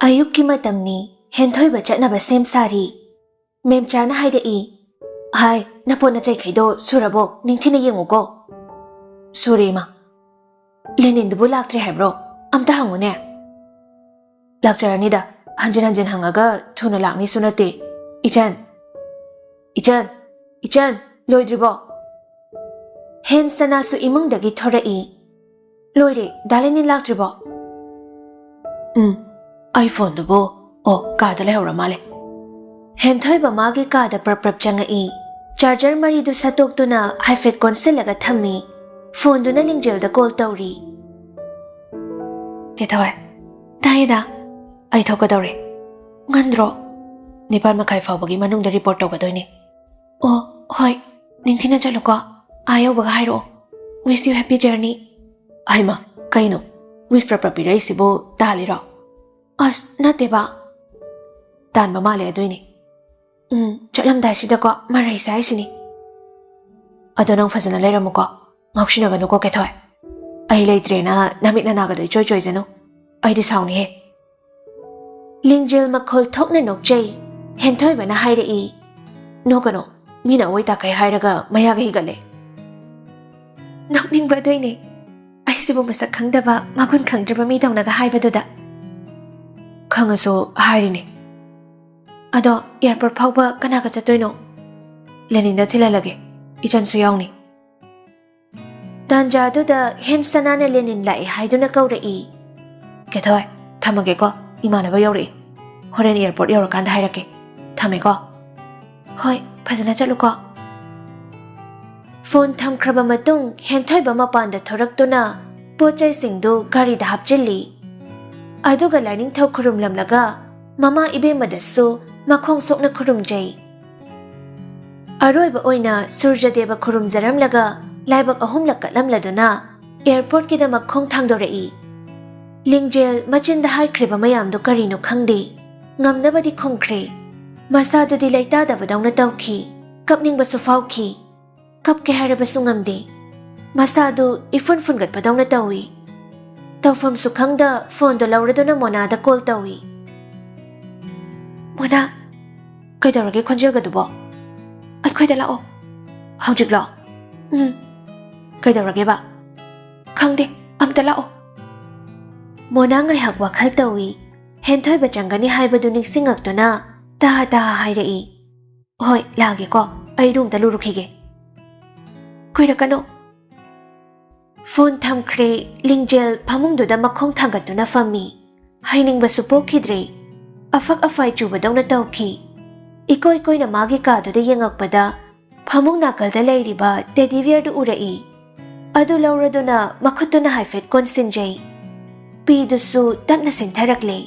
ꯑꯌꯨꯛꯀꯤ ꯃꯇꯝꯅꯤ ꯍꯦꯟꯊꯣꯏꯕ ꯆꯠꯅꯕ ꯁꯦꯝ ꯁꯥꯔꯤ ꯃꯦꯝꯆꯥꯅ ꯍꯥꯏꯔꯛꯏ ꯍꯥꯏ ꯅꯄꯣꯠ ꯅꯆꯩꯈꯩꯗꯣ ꯁꯨꯔꯕꯣ ꯅꯤꯡꯊꯤꯅ ꯌꯦꯡꯉꯨꯀꯣ ꯁꯨꯔꯦ ꯏꯃꯥ ꯂꯦꯅꯤꯟꯗꯨꯕꯨ ꯂꯥꯛꯇ꯭ꯔꯦ ꯍꯥꯏꯕ꯭ꯔꯣ ꯑꯝꯇ ꯍꯪꯉꯨꯅꯦ ꯂꯥꯛꯆꯔꯅꯤꯗ ꯍꯟꯖꯤꯟ ꯍꯟꯖꯤꯟ ꯍꯪꯉꯒ ꯊꯨꯅ ꯂꯥꯛꯅꯤꯁꯨ ꯅꯠꯇꯦ ꯏꯆꯟ ꯂꯣꯏꯗ꯭ꯔꯤꯕꯣ ꯍꯦꯟ ꯁꯅꯥꯁꯨ ꯏꯃꯨꯡꯗꯒꯤ ꯊꯣꯔꯛꯏ ꯂꯣꯏꯔꯦ ꯗꯥ ꯂꯦꯅꯤꯟ ꯂꯥꯛꯇ꯭ꯔꯤꯕꯣ ꯑꯩ ꯐꯣꯟꯗꯨꯕꯨ ꯀꯥꯗ ꯂꯩꯍꯧꯔ ꯃꯥꯜꯂꯦ ꯍꯦꯟꯊꯣꯏꯕ ꯃꯥꯒꯤ ꯀꯥꯗ ꯄ꯭ꯔꯞ ꯆꯪꯉꯛꯏ ꯆꯥꯔꯖꯔ ꯃꯔꯤꯗꯨ ꯁꯠꯇꯣꯛꯇꯨꯅ ꯍꯥꯏꯐꯦꯠ ꯀꯣꯟꯁꯤꯜꯂꯒ ꯊꯝꯃꯤ ꯐꯣꯟꯗꯨꯅ ꯂꯤꯡꯖꯦꯜꯗ ꯀꯣꯜ ꯇꯧꯔꯤ ꯇꯦꯊꯣꯏ ꯇꯥꯏꯌꯦꯗ ꯑꯩ ꯊꯣꯛꯀꯗꯧꯔꯦ ꯉꯟꯗ꯭ꯔꯣ 9:30 ꯐꯥꯎꯕꯒꯤ ꯃꯅꯨꯡꯗ ꯔꯤꯄꯣꯔꯠ ꯇꯧꯒꯗꯣꯏꯅꯤ ꯍꯣꯏ ꯅꯤꯡꯊꯤꯅ ꯆꯠꯂꯨꯀꯣ ꯌꯧꯕꯒ ꯍꯥꯏꯔꯛꯑꯣ ꯋꯤꯁ ꯌꯨ ꯍꯦꯄꯤ ꯖꯔꯅꯤ ꯍꯩꯃꯥ ꯀꯩꯅꯣ ꯋꯤꯁ ꯄ꯭ꯔꯞ ꯄꯤꯔꯛꯏꯁꯤꯕꯨ ꯇꯥꯜꯂꯤꯔꯣ ꯑꯁ ꯅꯠꯇꯦꯕ ꯇꯥꯟꯕ ꯃꯥꯜꯂꯦ ꯑꯗꯨꯏꯅꯤ ꯆꯠꯂꯝꯗꯥꯏꯁꯤꯗꯀꯣ ꯃꯔꯩꯁꯦ ꯍꯥꯏꯁꯤꯅꯤ ꯑꯗꯣ ꯅꯪ ꯐꯖꯅ ꯂꯩꯔꯝꯃꯨꯀꯣ ꯉꯥꯎꯁꯤꯟꯅꯒꯅꯨꯀꯣ ꯀꯦꯊꯣꯏ ꯑꯩ ꯂꯩꯇ꯭ꯔꯦꯅ ꯅꯃꯤꯠ ꯅꯅꯥꯒꯗꯣ ꯏꯆꯣꯏ ꯆꯣꯏꯖꯅꯨ ꯑꯩꯗꯤ ꯁꯥꯎꯅꯤꯍꯦ ꯂꯤꯡꯖꯦꯜ ꯃꯈꯣꯜ ꯊꯣꯛꯅ ꯅꯣꯛꯆꯩ ꯍꯦꯟꯊꯣꯏꯕꯅ ꯍꯥꯏꯔꯛꯏ ꯅꯣꯛꯀꯅꯣ ꯃꯤꯅ ꯑꯋꯣꯏ ꯇꯥꯈꯩ ꯍꯥꯏꯔꯒ ꯃꯌꯥꯒ ꯍꯤꯒꯠꯂꯦ ꯅꯣꯛꯅꯤꯡꯕ ꯑꯗꯨꯏꯅꯦ ꯑꯩꯁꯤꯕꯨ ꯃꯁꯛ ꯈꯪꯗꯕ ꯃꯒꯨꯟ ꯈꯪꯗ꯭ꯔꯕ ꯃꯤꯗꯧꯅꯒ ꯍꯥꯏꯕꯗꯨꯗ ꯈꯪꯉꯁꯨ ꯍꯥꯏꯔꯤꯅꯦ ꯑꯗꯣ ꯑꯦꯌꯥꯔꯄꯣꯔꯠ ꯐꯥꯎꯕ ꯀꯅꯥꯒ ꯆꯠꯇꯣꯏꯅꯣ ꯂꯦꯅꯤꯟꯗ ꯊꯤꯜꯍꯜꯂꯒꯦ ꯏꯆꯟꯁꯨ ꯌꯥꯎꯅꯤ ꯇꯥꯟꯖꯥꯗꯨꯗ ꯍꯦꯟꯁꯅꯥꯅ ꯂꯦꯅꯤꯟ ꯂꯥꯛꯑꯦ ꯍꯥꯏꯗꯨꯅ ꯀꯧꯔꯛꯏ ꯀꯦꯊꯣꯏ ꯊꯝꯃꯒꯦꯀꯣ ꯏꯃꯥꯟꯅꯕ ꯌꯧꯔꯛꯏ ꯍꯣꯔꯦꯟ ꯑꯦꯌꯥꯔꯄꯣꯔꯠ ꯌꯧꯔꯀꯥꯟꯗ ꯍꯥꯏꯔꯛꯀꯦ ꯊꯝꯃꯦꯀꯣ ꯍꯣꯏ ꯐꯖꯅ ꯆꯠꯂꯨꯀꯣ ꯐꯣꯟ ꯊꯝꯈ꯭ꯔꯕ ꯃꯇꯨꯡ ꯍꯦꯟꯊꯣꯏꯕ ꯃꯄꯥꯟꯗ ꯊꯣꯔꯛꯇꯨꯅ ꯄꯣꯠꯆꯩꯁꯤꯡꯗꯨ ꯒꯥꯔꯤꯗ ꯍꯥꯞꯆꯤꯜꯂꯤ ꯑꯗꯨꯒ ꯂꯥꯏꯅꯤꯡꯊꯧ ꯈꯨꯔꯨꯝꯂꯝꯂꯒ ꯃꯃꯥ ꯏꯕꯦꯝꯃꯗꯁꯨ ꯃꯈꯣꯡ ꯁꯣꯛꯅ ꯈꯨꯔꯨꯝꯖꯩ ꯑꯔꯣꯏꯕ ꯑꯣꯏꯅ ꯁꯨꯔꯖꯗꯦꯕ ꯈꯨꯔꯨꯝꯖꯔꯝꯂꯒ ꯂꯥꯏꯕꯛ 3 ꯀꯠꯂꯝꯂꯗꯨꯅ ꯑꯦꯌꯥꯔꯄꯣꯔꯠꯀꯤꯗꯃꯛ ꯈꯣꯡ ꯊꯥꯡꯗꯣꯔꯛꯏ ꯂꯤꯡꯖꯦꯜ ꯃꯆꯤꯟꯗ ꯍꯥꯏꯈ꯭ꯔꯤꯕ ꯃꯌꯥꯝꯗꯨ ꯀꯔꯤꯅꯣ ꯈꯪꯗꯦ ꯉꯝꯅꯕꯗꯤ ꯈꯨꯝꯈ꯭ꯔꯦ ꯃꯁꯥꯗꯨꯗꯤ ꯂꯩꯇꯥꯗꯕꯗꯧꯅ ꯇꯧꯈꯤ ꯀꯞꯅꯤꯡꯕꯁꯨ ꯐꯥꯎꯈꯤ ꯀꯞꯀꯦ ꯍꯥꯏꯔꯕꯁꯨ ꯉꯝꯗꯦ ꯃꯁꯥꯗꯨ ꯏꯐꯨꯟ ꯐꯨꯟꯒꯠꯄꯗꯧꯅ ꯇꯧꯏ ꯇꯧꯐꯝꯁꯨ ꯈꯪꯗ ꯐꯣꯟꯗꯣ ꯂꯧꯔꯗꯨꯅ ꯃꯣꯅꯥꯗ ꯀꯣꯜ ꯇꯧꯏ ꯃꯣꯅꯥ ꯀꯩꯗꯧꯔꯒꯦ ꯈꯣꯟꯖꯦꯜꯒꯗꯨꯕꯣ ꯑꯩꯈꯣꯏꯗ ꯂꯥꯛꯑꯣ ꯍꯧꯖꯤꯛꯂꯣ ꯀꯩꯗꯧꯔꯒꯦꯕ ꯈꯪꯗꯦ ꯑꯝꯇ ꯂꯥꯛꯑꯣ ꯃꯣꯅꯥ ꯉꯥꯏꯍꯥꯛ ꯋꯥꯈꯜ ꯇꯧꯏ ꯍꯦꯟꯊꯣꯏꯕ ꯆꯪꯒꯅꯤ ꯍꯥꯏꯕꯗꯨ ꯅꯤꯡꯁꯤꯡꯉꯛꯇꯨꯅ ꯇꯥ ꯍꯥꯏꯔꯛꯏ ꯍꯣꯏ ꯂꯥꯛꯑꯒꯦꯀꯣ ꯑꯩ ꯔꯨꯝꯗ ꯂꯨꯔꯨꯈꯤꯒꯦ ꯀꯨꯏꯔꯛꯀꯅꯣ ꯐꯣꯟ ꯊꯝꯈ꯭ꯔꯦ ꯂꯤꯡꯖꯦꯜ ꯐꯃꯨꯡꯗꯨꯗ ꯃꯈꯣꯡ ꯊꯥꯡꯒꯠꯇꯨꯅ ꯐꯝꯃꯤ ꯍꯩꯅꯤꯡꯕꯁꯨ ꯄꯣꯛꯈꯤꯗ꯭ꯔꯦ ꯑꯐꯛ ꯑꯐꯥꯏ ꯆꯨꯕꯗꯧꯅ ꯇꯧꯈꯤ ꯏꯀꯣꯏ ꯀꯣꯏꯅ ꯃꯥꯒꯤ ꯀꯥꯗꯨꯗ ꯌꯦꯡꯉꯛꯄꯗ ꯐꯃꯨꯡ ꯅꯥꯀꯜꯗ ꯂꯩꯔꯤꯕ ꯇꯦꯗꯤꯕꯤꯌꯔꯗꯨ ꯎꯔꯛꯏ ꯑꯗꯨ ꯂꯧꯔꯗꯨꯅ ꯃꯈꯨꯠꯇꯨꯅ ꯍꯥꯏꯐꯦꯠ ꯀꯣꯟꯁꯤꯟꯖꯩ ꯄꯤꯗꯨꯁꯨ ꯇꯞꯅ ꯁꯦꯡꯊꯔꯛꯂꯦ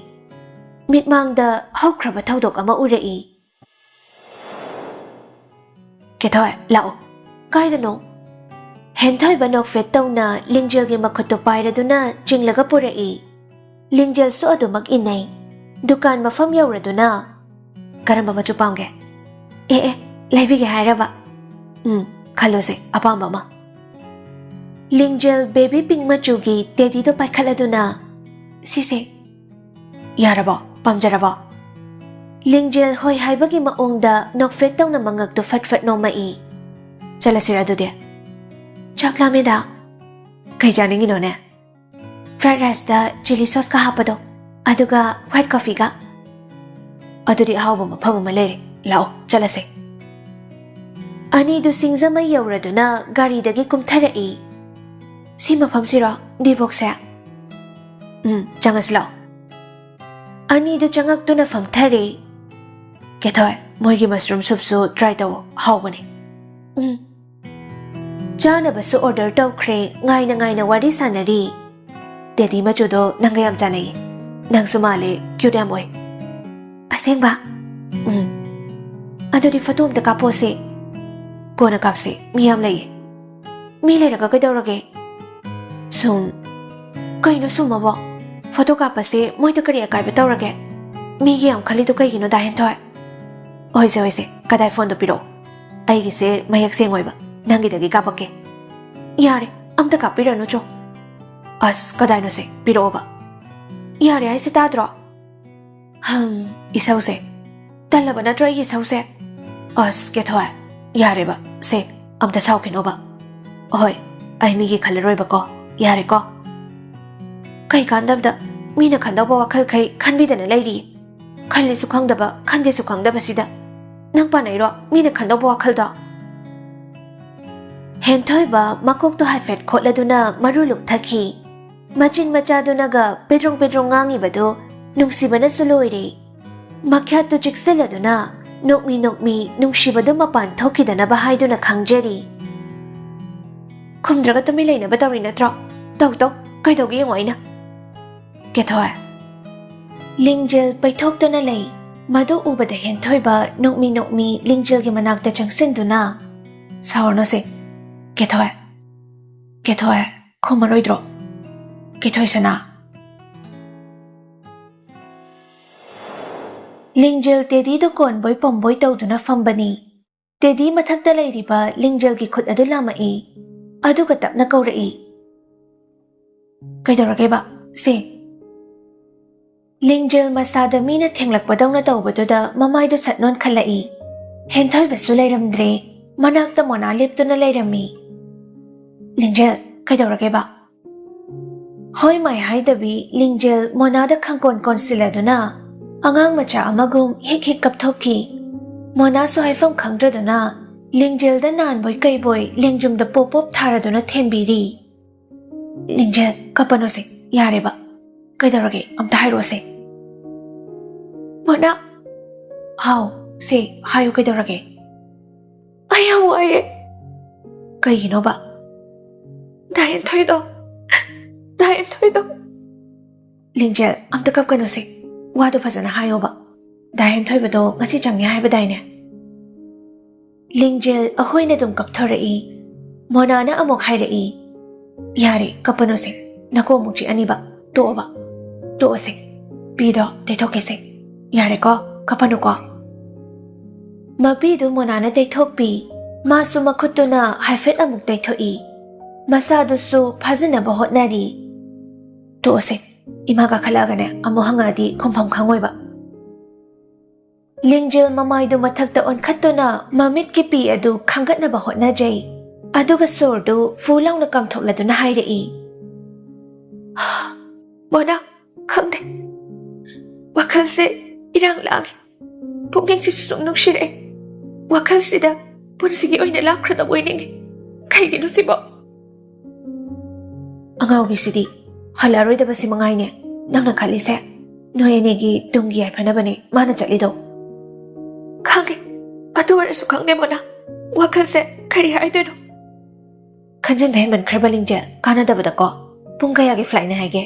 ꯃꯤꯠꯃꯥꯡꯗ ꯍꯧꯈ꯭ꯔꯕ ꯊꯧꯗꯣꯛ ꯑꯃ ꯎꯔꯛꯏ ꯀꯦꯊꯣꯏ ꯂꯥꯛꯑꯣ ꯀꯥꯏꯗꯅꯣ ꯍꯦꯟꯊꯣꯏꯕ ꯅꯣꯛꯐꯦꯠ ꯇꯧꯅ ꯂꯤꯡꯖꯦꯜꯒꯤ ꯃꯈꯨꯠꯇꯨ ꯄꯥꯏꯔꯗꯨꯅ ꯆꯤꯡꯂꯒ ꯄꯨꯔꯛꯏ ꯂꯤꯡꯖꯦꯜꯁꯨ ꯑꯗꯨꯃꯛ ꯏꯟꯅꯩ ꯗꯨꯀꯥꯟ ꯃꯐꯝ ꯌꯧꯔꯗꯨꯅ ꯀꯔꯝꯕ ꯃꯆꯨ ꯄꯥꯝꯒꯦ ꯂꯩꯕꯤꯒꯦ ꯍꯥꯏꯔꯕ ꯈꯜꯂꯣꯁꯦ ꯑꯄꯥꯝꯕ ꯑꯃ ꯂꯤꯡꯖꯦꯜ ꯕꯦꯕꯤ ꯄꯤꯡ ꯃꯆꯨꯒꯤ ꯇꯦꯗꯤꯗꯣ ꯄꯥꯏꯈꯠꯂꯗꯨꯅ ꯁꯤꯁꯦ ꯌꯥꯔꯕꯣ ꯄꯥꯝꯖꯔꯕꯣ ꯂꯤꯡꯖꯦꯜ ꯍꯣꯏ ꯍꯥꯏꯕꯒꯤ ꯃꯑꯣꯡꯗ ꯅꯣꯛꯐꯦꯠ ꯇꯧꯅ ꯃꯉꯛꯇꯨ ꯐꯠ ꯅꯣꯝꯃꯛꯏ ꯆꯠꯂꯁꯤꯔ ꯑꯗꯨꯗꯤ ꯆꯥꯛ ꯂꯥꯝꯃꯦꯗ ꯀꯩ ꯆꯥꯅꯤꯡꯉꯤꯅꯣꯅꯦ ꯐ꯭ꯔꯥꯏꯗ ꯔꯥꯏꯁꯇ ꯆꯤꯂꯤ ꯁꯣꯁꯀ ꯍꯥꯞꯄꯗꯣ ꯑꯗꯨꯒ ꯋꯥꯏꯠ ꯀꯣꯐꯤꯒ ꯑꯗꯨꯗꯤ ꯑꯍꯥꯎꯕ ꯃꯐꯝ ꯑꯃ ꯂꯩꯔꯦ ꯂꯥꯛꯑꯣ ꯆꯠꯂꯁꯦ ꯑꯅꯤꯗꯨ ꯁꯤꯡꯖꯃꯩ ꯌꯧꯔꯗꯨꯅ ꯒꯥꯔꯤꯗꯒꯤ ꯀꯨꯝꯊꯔꯛꯏ ꯁꯤ ꯃꯐꯝꯁꯤꯔꯣ ꯗꯤꯕꯣꯛꯁꯦ ꯆꯪꯉꯁꯤ ꯂꯥꯛꯑꯣ ꯑꯅꯤꯗꯨ ꯆꯪꯉꯛꯇꯨꯅ ꯐꯝꯊꯔꯦ ꯀꯦꯊꯣꯏ ꯃꯣꯏꯒꯤ ꯃꯁꯔꯨꯝ ꯁꯨꯞꯁꯨ ꯇ꯭ꯔꯥꯏ ꯇꯧꯑꯣ ꯍꯥꯎꯕꯅꯦ ꯆꯥꯅꯕꯁꯨ ꯑꯣꯔꯗꯔ ꯇꯧꯈ꯭ꯔꯦ ꯉꯥꯏꯅ ꯋꯥꯔꯤ ꯁꯥꯟꯅꯔꯤ ꯇꯦꯗꯤ ꯃꯆꯨꯗꯣ ꯅꯪꯒ ꯌꯥꯝ ꯆꯥꯅꯩꯌꯦ ꯅꯪꯁꯨ ꯃꯥꯜꯂꯦ ꯀ꯭ꯌꯨꯠ ꯌꯥꯝ ꯑꯣꯏ ꯑꯁꯦꯡꯕ ꯑꯗꯨꯗꯤ ꯐꯣꯇꯣ ꯑꯝꯇ ꯀꯥꯞꯄꯣꯁꯦ ꯀꯣꯟꯅ ꯀꯥꯞꯁꯦ ꯃꯤ ꯌꯥꯝ ꯂꯩꯌꯦ ꯃꯤ ꯂꯩꯔꯒ ꯀꯩꯗꯧꯔꯒꯦ ꯁꯨꯝ ꯀꯩꯅꯣ ꯁꯨꯝꯃꯕꯣ ꯐꯣꯇꯣ ꯀꯥꯞꯄꯁꯦ ꯃꯣꯏꯗ ꯀꯔꯤ ꯑꯀꯥꯏꯕ ꯇꯧꯔꯒꯦ ꯃꯤꯒꯤ ꯌꯥꯝ ꯈꯜꯂꯤꯗꯣ ꯀꯩꯒꯤꯅꯣ ꯗꯥ ꯍꯦꯟꯊꯣꯏ ꯍꯣꯏꯁꯦ ꯀꯗꯥꯏ ꯐꯣꯟꯗꯣ ꯄꯤꯔꯛꯑꯣ ꯑꯩꯒꯤꯁꯦ ꯃꯌꯦꯛ ꯁꯦꯡꯉꯣꯏꯕ ꯅꯪꯒꯤꯗꯒꯤ ꯀꯥꯞꯄꯛꯀꯦ ꯌꯥꯔꯦ ꯑꯝꯇ ꯀꯥꯞꯄꯤꯔꯅꯨ ꯆꯣ ꯑꯁ ꯀꯗꯥꯏꯅꯣꯁꯦ ꯄꯤꯔꯛꯑꯣꯕ ꯌꯥꯔꯦ ꯍꯥꯏꯁꯦ ꯇꯥꯗ꯭ꯔꯣ ꯏꯁꯧꯁꯦ ꯇꯜꯂꯕ ꯅꯠꯇ꯭ꯔꯣ ꯑꯩꯒꯤ ꯏꯁꯧꯁꯦ ꯑꯁ ꯀꯦꯊꯣꯏ ꯌꯥꯔꯦꯕ ꯁꯦ ꯑꯝꯇ ꯁꯥꯎꯈꯤꯅꯣꯕ ꯑꯍꯣꯏ ꯑꯩ ꯃꯤꯒꯤ ꯈꯜꯂꯔꯣꯏꯕꯀꯣ ꯌꯥꯔꯦꯀꯣ ꯀꯩ ꯀꯥꯟꯗꯕꯗ ꯃꯤꯅ ꯈꯟꯗꯧꯕ ꯋꯥꯈꯜꯈꯩ ꯈꯟꯕꯤꯗꯅ ꯂꯩꯔꯤꯌꯦ ꯈꯜꯂꯤꯁꯨ ꯈꯪꯗꯕ ꯈꯟꯗꯦꯁꯨ ꯈꯪꯗꯕꯁꯤꯗ ꯅꯪ ꯄꯥꯅꯩꯔꯣ ꯃꯤꯅ ꯈꯟꯗꯧꯕ ꯋꯥꯈꯜꯗꯣ ꯍꯦꯟꯊꯣꯏꯕ ꯃꯀꯣꯛꯇꯣ ꯍꯥꯏꯐꯦꯠ ꯈꯣꯠꯂꯗꯨꯅ ꯃꯔꯨ ꯂꯨꯛꯊꯈꯤ ꯃꯆꯤꯟ ꯃꯆꯥꯗꯨꯅꯒ ꯄꯦꯗ꯭ꯔꯣꯡ ꯄꯦꯗ꯭ꯔꯣꯡ ꯉꯥꯡꯉꯤꯕꯗꯨ ꯅꯨꯡꯁꯤꯕꯅꯁꯨ ꯂꯣꯏꯔꯦ ꯃꯈ꯭ꯌꯥꯠꯇꯨ ꯆꯤꯛꯁꯤꯜꯂꯗꯨꯅ ꯅꯣꯛꯃꯤ ꯅꯣꯛꯃꯤ ꯅꯨꯡꯁꯤꯕꯗꯨ ꯃꯄꯥꯟ ꯊꯣꯛꯈꯤꯗꯅꯕ ꯍꯥꯏꯗꯨꯅ ꯈꯪꯖꯔꯤ ꯈꯨꯝꯗ꯭ꯔꯒ ꯇꯨꯃꯤꯟ ꯂꯩꯅꯕ ꯇꯧꯔꯤ ꯅꯠꯇ꯭ꯔꯣ ꯇꯧ ꯀꯩꯗꯧꯒꯦ ꯌꯦꯡꯉꯣ ꯑꯩꯅ ꯀꯦꯊꯣꯏ ꯂꯤꯡꯖꯦꯜ ꯄꯩꯊꯣꯛꯇꯨꯅ ꯂꯩ ꯃꯗꯨ ꯎꯕꯗ ꯍꯦꯟꯊꯣꯏꯕ ꯅꯣꯛꯃꯤ ꯅꯣꯛꯃꯤ ꯂꯤꯡꯖꯦꯜꯒꯤ ꯃꯅꯥꯛꯇ ꯆꯪꯁꯤꯟꯗꯨꯅ ꯁꯥꯎꯔꯅꯣꯁꯦ ꯀꯦꯊꯣꯏ ꯈꯨꯝꯃꯔꯣꯏꯗ꯭ꯔꯣ ꯀꯦꯊꯣꯏ ꯁꯅꯥ ꯂꯤꯡꯖꯦꯜ ꯇꯦꯗꯤꯗꯨ ꯀꯣꯟꯕꯣꯏ ꯄꯣꯝꯕꯣꯏ ꯇꯧꯗꯨꯅ ꯐꯝꯕꯅꯤ ꯇꯦꯗꯤ ꯃꯊꯛꯇ ꯂꯩꯔꯤꯕ ꯂꯤꯡꯖꯦꯜꯒꯤ ꯈꯨꯠ ꯑꯗꯨ ꯂꯥꯝꯃꯛꯏ ꯑꯗꯨꯒ ꯇꯞꯅ ꯀꯧꯔꯛꯏ ꯀꯩꯗꯧꯔꯒꯦꯕ ꯁꯦ ꯂꯤꯡꯖꯦꯜ ꯃꯁꯥꯗ ꯃꯤꯅ ꯊꯦꯡꯂꯛꯄꯗꯧꯅ ꯇꯧꯕꯗꯨꯗ ꯃꯃꯥꯏꯗꯨ ꯁꯠ ꯅꯣꯟꯈꯠꯂꯛꯏ ꯍꯦꯟꯊꯣꯏꯕꯁꯨ ꯂꯩꯔꯝꯗ꯭ꯔꯦ ꯃꯅꯥꯛꯇ ꯃꯣꯅꯥ ꯂꯦꯞꯇꯨꯅ ꯂꯩꯔꯝꯃꯤ ꯂꯤꯡꯖꯦꯜ ꯀꯩꯗꯧꯔꯒꯦꯕ ꯍꯣꯏ ꯃꯥꯏ ꯍꯥꯏꯗꯕꯤ ꯂꯤꯡꯖꯦꯜ ꯃꯣꯅꯥꯗ ꯈꯪꯀꯣꯟ ꯀꯣꯟꯁꯤꯜꯂꯗꯨꯅ ꯑꯉꯥꯡ ꯃꯆꯥ ꯑꯃꯒꯨꯝ ꯍꯤꯛ ꯀꯞꯊꯣꯛꯈꯤ ꯃꯣꯅꯥꯁꯨ ꯍꯥꯏꯐꯝ ꯈꯪꯗ꯭ꯔꯗꯨꯅ ꯂꯤꯡꯖꯦꯜꯗ ꯅꯥꯟꯕꯣꯏ ꯀꯩꯕꯣꯏ ꯂꯦꯡꯖꯨꯝꯗ ꯄꯣꯞ ꯄꯣꯞ ꯊꯥꯔꯗꯨꯅ ꯊꯦꯝꯕꯤꯔꯤ ꯂꯤꯡꯖꯦꯜ ꯀꯞꯄꯅꯣꯁꯦ ꯌꯥꯔꯦꯕ ꯀꯩꯗꯧꯔꯒꯦ ꯑꯝꯇ ꯍꯥꯏꯔꯣꯁꯦ ꯃꯣꯅꯥ ꯍꯥꯎ ꯁꯦ ꯍꯥꯏꯌꯨ ꯀꯩꯗꯧꯔꯒꯦ ꯑꯩ ꯌꯥꯝ ꯋꯥꯏꯌꯦ ꯀꯩꯒꯤꯅꯣꯕ ꯗꯥꯍꯦꯟꯊꯣꯏꯗꯣ ꯂꯤꯡꯖꯦꯜ ꯑꯝꯇ ꯀꯞꯀꯅꯣꯁꯦ ꯋꯥꯗꯣ ꯐꯖꯅ ꯍꯥꯏꯌꯣꯕ ꯗꯥꯍꯦꯟꯊꯣꯏꯕꯗꯣ ꯉꯁꯤ ꯆꯪꯉꯦ ꯍꯥꯏꯕꯗꯥꯏꯅꯦ ꯂꯤꯡꯖꯦꯜ ꯑꯍꯣꯏꯅ ꯑꯗꯨꯝ ꯀꯞꯊꯣꯔꯛꯏ ꯃꯣꯅꯥꯅ ꯑꯃꯨꯛ ꯍꯥꯏꯔꯛꯏ ꯌꯥꯔꯦ ꯀꯞꯄꯅꯣꯁꯦ ꯅꯀꯣꯛꯃꯨꯛ ꯆꯤꯛꯑꯅꯤꯕ ꯇꯣꯛꯑꯣꯁꯦ ꯄꯤꯗꯣ ꯇꯩꯊꯣꯛꯀꯦꯁꯦ ꯌꯥꯔꯦꯀꯣ ꯀꯞꯄꯅꯨꯀꯣ ꯃꯄꯤꯗꯨ ꯃꯣꯅꯥꯅ ꯇꯩꯊꯣꯛꯄꯤ ꯃꯥꯁꯨ ꯃꯈꯨꯠꯇꯨꯅ ꯍꯥꯏꯐꯦꯠ ꯑꯃꯨꯛ ꯇꯩꯊꯣꯛꯏ ꯃꯁꯥꯗꯨꯁꯨ ꯐꯥꯖꯅꯕ ꯍꯣꯠꯅꯔꯤ ꯇꯣꯛꯑꯣꯁꯦ ꯏꯃꯥ ꯀꯥꯈꯠꯂꯛꯑꯒꯅꯦ ꯑꯃꯨꯛ ꯍꯪꯉꯛꯑꯗꯤ ꯈꯨꯝꯐꯝ ꯈꯪꯉꯣꯏꯕ ꯂꯤꯡꯖꯦꯜ ꯃꯃꯥꯏꯗꯨ ꯃꯊꯛꯇ ꯑꯣꯟꯈꯠꯇꯨꯅ ꯃꯃꯤꯠꯀꯤ ꯄꯤ ꯑꯗꯨ ꯈꯪꯒꯠꯅꯕ ꯍꯣꯠꯅꯖꯩ ꯑꯗꯨꯒ ꯁꯣꯔꯗꯨ ꯐꯨ ꯂꯥꯎꯅ ꯀꯥꯝꯊꯣꯛꯂꯗꯨꯅ ꯍꯥꯏꯔꯛꯏ ꯃꯣꯅꯥ ꯈꯪꯗꯦ ꯋꯥꯈꯜꯁꯦ ꯏꯔꯥꯡ ꯂꯥꯡꯉꯤ ꯄꯨꯛꯅꯤꯡꯁꯤꯁꯨ ꯁꯨꯝ ꯅꯨꯡꯁꯤꯔꯛꯑꯦ ꯋꯥꯈꯜꯁꯤꯗ ꯄꯨꯟꯁꯤꯒꯤ ꯑꯣꯏꯅ ꯂꯥꯞꯈ꯭ꯔꯗꯕ ꯑꯣꯏꯅꯤꯡꯉꯤ ꯀꯩꯒꯤꯅꯣ ꯁꯤꯕꯣ ꯑꯉꯥꯎꯕꯤꯁꯤꯗꯤ ꯍꯜꯂꯛꯑꯔꯣꯏꯗꯕꯁꯤ ꯃꯉꯥꯏꯅꯦ ꯅꯪꯅ ꯈꯜꯂꯤꯁꯦ ꯅꯣꯏ ꯑꯅꯤꯒꯤ ꯇꯨꯡꯒꯤ ꯌꯥꯏꯐꯅꯕꯅꯦ ꯃꯥꯅ ꯆꯠꯂꯤꯗꯣ ꯈꯪꯉꯦ ꯑꯗꯨ ꯑꯣꯏꯔꯁꯨ ꯈꯪꯗꯦ ꯃꯣꯅꯥ ꯋꯥꯈꯜꯁꯦ ꯀꯔꯤ ꯍꯥꯏꯗꯣꯏꯅꯣ ꯈꯟꯖꯤꯟꯕ ꯍꯦꯟꯃꯟꯈ꯭ꯔꯕ ꯂꯤꯡꯖꯦꯜ ꯀꯥꯟꯅꯗꯕꯗꯀꯣ ꯄꯨꯡ ꯀꯌꯥꯒꯤ ꯐ꯭ꯂꯥꯏꯠꯅꯦ ꯍꯥꯏꯒꯦ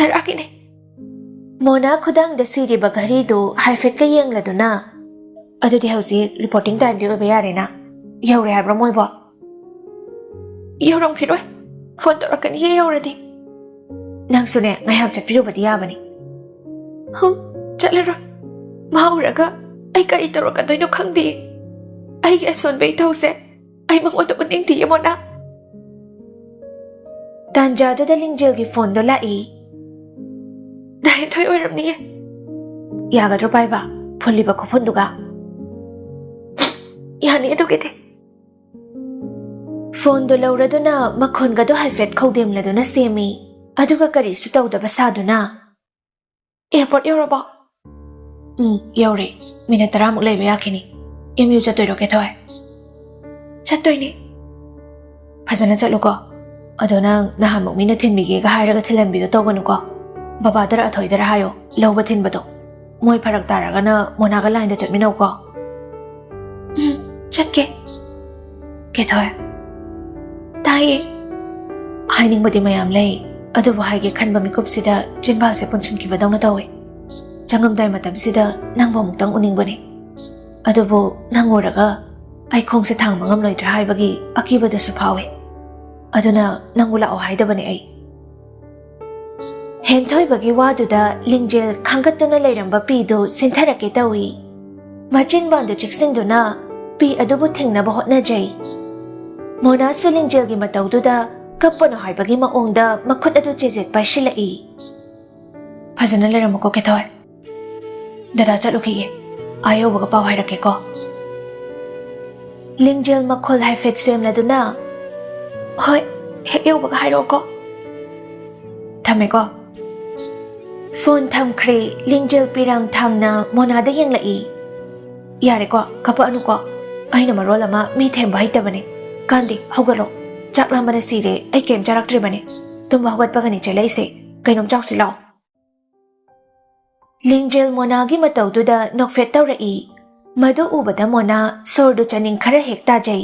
10ꯒꯤꯅꯦ ꯃꯣꯅꯥ ꯈꯨꯗꯥꯡꯗ ꯁꯤꯔꯤꯕ ꯘꯔꯤꯗꯨ ꯍꯥꯏꯐꯦꯠꯀ ꯌꯦꯡꯂꯗꯨꯅ ꯑꯗꯨꯗꯤ ꯍꯧꯖꯤꯛ ꯔꯤꯄꯣꯔꯇꯤꯡ ꯇꯥꯏꯝꯗꯤ ꯑꯣꯏꯕ ꯌꯥꯔꯦꯅ ꯌꯧꯔꯦ ꯍꯥꯏꯕ꯭ꯔꯣ ꯃꯣꯏꯕꯣ ꯌꯧꯔꯝꯈꯤꯔꯣꯏ ꯐꯣꯟ ꯇꯧꯔꯛꯀꯅꯤꯌꯦ ꯌꯧꯔꯗꯤ ꯅꯪꯁꯨꯅꯦ ꯉꯥꯏꯍꯥꯛ ꯆꯠꯄꯤꯔꯨꯕꯗꯤ ꯌꯥꯕꯅꯤ ꯆꯠꯂꯔꯣꯏ ꯃꯥ ꯎꯔꯒ ꯑꯩ ꯀꯔꯤ ꯇꯧꯔꯛꯀꯗꯣꯏꯅꯣ ꯈꯪꯗꯦ ꯑꯩꯒꯤ ꯑꯁꯣꯟꯕ ꯏꯊꯧꯁꯦ ꯑꯩ ꯃꯉꯣꯟꯗ ꯎꯠꯅꯤꯡꯗꯤꯌꯦ ꯃꯣꯅꯥ ꯇꯥꯟꯖꯥꯗꯨꯗ ꯂꯤꯡꯖꯦꯜꯒꯤ ꯐꯣꯟꯗꯣ ꯂꯥꯛꯏ ꯗꯥꯍꯦꯟꯊꯣꯏ ꯑꯣꯏꯔꯝꯅꯤꯌꯦ ꯌꯥꯒꯗ꯭ꯔꯣ ꯄꯥꯏꯕ ꯐꯨꯜꯂꯤꯕ ꯈꯨꯐꯨꯟꯗꯨꯒ ꯌꯥꯅꯤ ꯑꯗꯨꯒꯤꯗꯤ ꯐꯣꯟꯗꯨ ꯂꯧꯔꯗꯨꯅ ꯃꯈꯣꯟꯒꯗꯣ ꯍꯥꯏꯐꯦꯠ ꯈꯧꯗꯦꯝꯂꯗꯨꯅ ꯁꯦꯝꯃꯤ ꯑꯗꯨꯒ ꯀꯔꯤꯁꯨ ꯇꯧꯗꯕ ꯁꯥꯗꯨꯅ ꯑꯦꯌꯔꯄꯣꯔꯠ ꯌꯧꯔꯕꯣ ꯌꯧꯔꯦ ꯃꯤꯅꯠ 10ꯃꯨꯛ ꯂꯩꯕ ꯌꯥꯈꯤꯅꯤ MU ꯆꯠꯇꯣꯏꯔꯣ ꯀꯦꯊꯣꯏ ꯆꯠꯇꯣꯏꯅꯦ ꯐꯖꯅ ꯆꯠꯂꯨꯀꯣ ꯑꯗꯣ ꯅꯪ ꯅꯍꯥꯟꯃꯨꯛ ꯃꯤꯅ ꯊꯤꯟꯕꯤꯒꯦꯒ ꯍꯥꯏꯔꯒ ꯊꯤꯜꯍꯟꯕꯤꯗꯣ ꯇꯧꯒꯅꯨꯀꯣ ꯕꯕꯥꯗꯔ ꯑꯊꯣꯏꯗꯔ ꯍꯥꯏꯌꯣ ꯂꯧꯕ ꯊꯤꯟꯕꯗꯣ ꯃꯣꯏ ꯐꯔꯛ ꯇꯥꯔꯒꯅ ꯃꯣꯅꯥꯒ ꯂꯥꯏꯟꯗ ꯆꯠꯃꯤꯟꯅꯧꯀꯣ ꯆꯠꯀꯦ ꯀꯦꯊꯣꯏ ꯇꯥꯏꯌꯦ ꯍꯥꯏꯅꯤꯡꯕꯗꯤ ꯃꯌꯥꯝ ꯂꯩ ꯑꯗꯨꯕꯨ ꯍꯥꯏꯒꯦ ꯈꯟꯕ ꯃꯤꯀꯨꯞꯁꯤꯗ ꯆꯤꯟꯕꯥꯜꯁꯦ ꯄꯨꯟꯁꯤꯟꯈꯤꯕꯗꯧꯅ ꯇꯧꯋꯦ ꯆꯪꯉꯝꯗꯥꯏ ꯃꯇꯝꯁꯤꯗ ꯅꯪꯕꯨ ꯑꯃꯨꯛꯇꯪ ꯎꯅꯤꯡꯕꯅꯦ ꯑꯗꯨꯕꯨ ꯅꯪ ꯎꯔꯒ ꯑꯩ ꯈꯣꯡꯁꯦ ꯊꯥꯡꯕ ꯉꯝꯂꯣꯏꯗ꯭ꯔꯥ ꯍꯥꯏꯕꯒꯤ ꯑꯀꯤꯕꯗꯨꯁꯨ ꯐꯥꯎꯋꯦ ꯑꯗꯨꯅ ꯅꯪꯕꯨ ꯂꯥꯛꯑꯣ ꯍꯥꯏꯗꯕꯅꯦ ꯑꯩ ꯍꯦꯟꯊꯣꯏꯕꯒꯤ ꯋꯥꯗꯨꯗ ꯂꯤꯡꯖꯦꯜ ꯈꯥꯡꯒꯠꯇꯨꯅ ꯂꯩꯔꯝꯕ ꯄꯤꯗꯨ ꯁꯤꯟꯊꯔꯛꯀꯦ ꯇꯧꯏ ꯃꯆꯤꯟꯕꯥꯟꯗꯨ ꯆꯤꯛꯁꯤꯟꯗꯨꯅ ꯄꯤ ꯑꯗꯨꯕꯨ ꯊꯤꯡꯅꯕ ꯍꯣꯠꯅꯖꯩ ꯃꯣꯅꯥꯁꯨ ꯂꯤꯡꯖꯦꯜꯒꯤ ꯃꯇꯧꯗꯨꯗ ꯀꯞꯄꯅꯣ ꯍꯥꯏꯕꯒꯤ ꯃꯑꯣꯡꯗ ꯃꯈꯨꯠ ꯑꯗꯨ ꯆꯦꯖꯦꯠ ꯄꯥꯏꯁꯤꯜꯂꯛꯏ ꯐꯖꯅ ꯂꯩꯔꯝꯃꯨꯀꯣ ꯀꯦꯊꯣꯏ ꯗꯗꯥ ꯆꯠꯂꯨꯈꯤꯒꯦ ꯑꯌꯧꯕꯒ ꯄꯥꯎ ꯍꯥꯏꯔꯛꯀꯦꯀꯣ ꯂꯤꯡꯖꯦꯜ ꯃꯈꯣꯜ ꯍꯥꯏꯐꯦꯠ ꯁꯦꯝꯂꯗꯨꯅ ꯍꯣꯏ ꯍꯦꯛ ꯌꯧꯕꯒ ꯍꯥꯏꯔꯛꯑꯣꯀꯣ ꯊꯝꯃꯦꯀꯣ ꯐꯣꯟ ꯊꯝꯈ꯭ꯔꯦ ꯂꯤꯡꯖꯦꯜ ꯄꯤꯔꯥꯡ ꯊꯥꯡꯅ ꯃꯣꯅꯥꯗ ꯌꯦꯡꯂꯛꯏ ꯌꯥꯔꯦꯀꯣ ꯀꯞꯄꯛꯑꯅꯨꯀꯣ ꯑꯩꯅ ꯃꯔꯣꯜ ꯑꯃ ꯃꯤ ꯊꯦꯝꯕ ꯍꯩꯇꯕꯅꯦ ꯀꯥꯟꯗꯦ ꯍꯧꯒꯠꯂꯣ ꯆꯥꯛ ꯂꯥꯝꯕꯅ ꯁꯤꯔꯦ ꯑꯩ ꯀꯩꯝ ꯆꯥꯔꯛꯇ꯭ꯔꯤꯕꯅꯦ ꯇꯨꯝꯕ ꯍꯧꯒꯠꯄꯒꯅꯤ ꯆꯦꯜꯂꯛꯏꯁꯦ ꯀꯩꯅꯣꯝ ꯆꯥꯎꯁꯤ ꯂꯥꯎ ꯂꯤꯡꯖꯦꯜ ꯃꯣꯅꯥꯒꯤ ꯃꯇꯧꯗꯨꯗ ꯅꯣꯛꯐꯦꯠ ꯇꯧꯔꯛꯏ ꯃꯗꯨ ꯎꯕꯗ ꯃꯣꯅꯥ ꯁꯣꯔꯗꯨ ꯆꯥꯅꯤꯡ ꯈꯔ ꯍꯦꯛ ꯇꯥꯖꯩ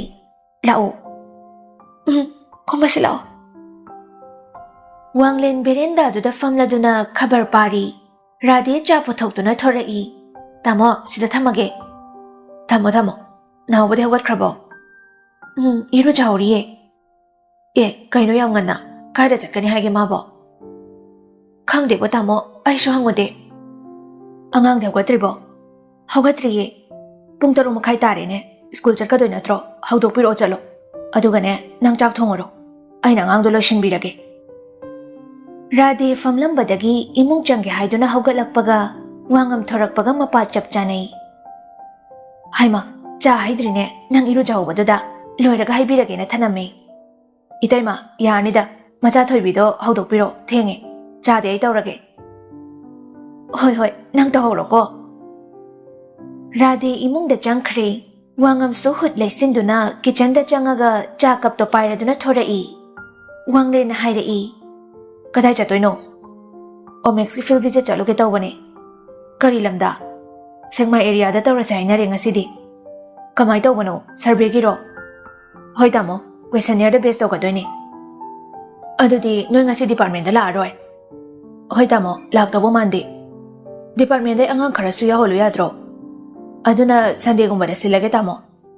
ꯂꯥꯛꯑꯣ ꯀꯨꯝꯃꯁꯤ ꯂꯥꯛꯑꯣ ꯋꯥꯡꯂꯦꯟ ꯕꯦꯔꯦꯟꯗꯥꯗꯨꯗ ꯐꯝꯂꯗꯨꯅ ꯈꯕꯔ ꯄꯥꯔꯤ ꯔꯥꯙꯦ ꯆꯥ ꯄꯨꯊꯣꯛꯇꯨꯅ ꯊꯣꯔꯛꯏ ꯇꯥꯃꯣ ꯁꯤꯗ ꯊꯝꯃꯒꯦ ꯊꯝꯃꯣ ꯅꯥꯎꯕꯗꯤ ꯍꯧꯒꯠꯈ꯭ꯔꯕꯣ ꯏꯔꯨꯖꯍꯧꯔꯤꯌꯦ ꯑꯦ ꯀꯩꯅꯣ ꯌꯥꯝ ꯉꯟꯅ ꯀꯥꯏꯗ ꯆꯠꯀꯅꯤ ꯍꯥꯏꯒꯦ ꯃꯥꯕꯣ ꯈꯪꯗꯦꯕꯣ ꯇꯥꯃꯣ ꯑꯩꯁꯨ ꯍꯪꯉꯨꯗꯦ ꯑꯉꯥꯡꯗꯤ ꯍꯧꯒꯠꯇ꯭ꯔꯤꯕꯣ ꯍꯧꯒꯠꯇ꯭ꯔꯤꯌꯦ ꯄꯨꯡ 6:30 ꯇꯥꯔꯦꯅꯦ ꯁ꯭ꯀꯨꯜ ꯆꯠꯀꯗꯣꯏ ꯅꯠꯇ꯭ꯔꯣ ꯍꯧꯗꯣꯛꯄꯤꯔꯛꯑꯣ ꯆꯠꯂꯣ ꯑꯗꯨꯒꯅꯦ ꯅꯪ ꯆꯥꯛ ꯊꯣꯡꯉꯨꯔꯣ ꯑꯩꯅ ꯑꯉꯥꯡꯗꯣ ꯂꯣꯏꯁꯤꯟꯕꯤꯔꯒꯦ ꯔꯥꯙꯦ ꯐꯝꯂꯝꯕꯗꯒꯤ ꯏꯃꯨꯡ ꯆꯪꯒꯦ ꯍꯥꯏꯗꯨꯅ ꯍꯧꯒꯠꯂꯛꯄꯒ ꯋꯥꯉꯝ ꯊꯣꯔꯛꯄꯒ ꯃꯄꯥ ꯆꯞ ꯆꯥꯅꯩ ꯍꯩꯃ ꯆꯥ ꯍꯩꯗ꯭ꯔꯤꯅꯦ ꯅꯪ ꯏꯔꯨꯖꯍꯧꯕꯗꯨꯗ ꯂꯣꯏꯔꯒ ꯍꯩꯕꯤꯔꯒꯦꯅ ꯊꯅꯝꯃꯤ ꯏꯇꯩꯃ ꯌꯥꯔꯅꯤꯗ ꯃꯆꯥ ꯊꯣꯏꯕꯤꯗꯣ ꯍꯧꯗꯣꯛꯄꯤꯔꯣ ꯊꯦꯡꯉꯦ ꯆꯥꯗꯤ ꯑꯩ ꯇꯧꯔꯒꯦ ꯍꯣꯏ ꯅꯪ ꯇꯧꯍꯧꯔꯣꯀꯣ ꯔꯥꯙꯦ ꯏꯃꯨꯡꯗ ꯆꯪꯈ꯭ꯔꯦ ꯋꯥꯉꯝꯁꯨ ꯍꯨꯠ ꯂꯩꯁꯤꯟꯗꯨꯅ ꯀꯤꯆꯟꯗ ꯆꯪꯉꯒ ꯆꯥ ꯀꯞꯇꯣ ꯄꯥꯏꯔꯗꯨꯅ ꯊꯣꯔꯛꯏ ꯋꯥꯡꯂꯦꯟꯅ ꯍꯥꯏꯔꯛꯏ ꯀꯗꯥꯏ ꯆꯠꯇꯣꯏꯅꯣ ꯑꯣꯃꯦꯛꯁꯀꯤ ꯐꯤꯜ ꯚꯤꯖꯤꯠ ꯆꯠꯂꯨꯒꯦ ꯇꯧꯕꯅꯦ ꯀꯔꯤ ꯂꯝꯗ ꯁꯦꯛꯃꯥꯏ ꯑꯦꯔꯤꯌꯥꯗ ꯇꯧꯔꯁꯦ ꯍꯥꯏꯅꯔꯦ ꯉꯁꯤꯗꯤ ꯀꯃꯥꯏ ꯇꯧꯕꯅꯣ ꯁꯔꯚꯦꯒꯤꯔꯣ ꯍꯣꯏ ꯇꯥꯃꯣ ꯀ꯭ꯋꯦꯁꯟꯅꯤꯌꯔꯗ ꯕꯦꯁ ꯇꯧꯒꯗꯣꯏꯅꯦ ꯑꯗꯨꯗꯤ ꯅꯣꯏ ꯉꯁꯤ ꯗꯤꯄꯥꯔꯠꯃꯦꯟꯗ ꯂꯥꯛꯑꯔꯣꯏ ꯍꯣꯏ ꯇꯥꯃꯣ ꯂꯥꯛꯇꯧꯕ ꯃꯥꯟꯗꯦ ꯗꯤꯄꯥꯔꯠꯃꯦꯟꯗꯩ ꯑꯉꯥꯡ ꯈꯔꯁꯨ ꯌꯥꯎꯍꯜꯂꯨ ꯌꯥꯗ꯭ꯔꯣ ꯑꯗꯨꯅ ꯁꯟꯗꯦꯒꯨꯝꯕꯗ ꯁꯤꯜꯂꯒꯦ ꯇꯥꯃꯣ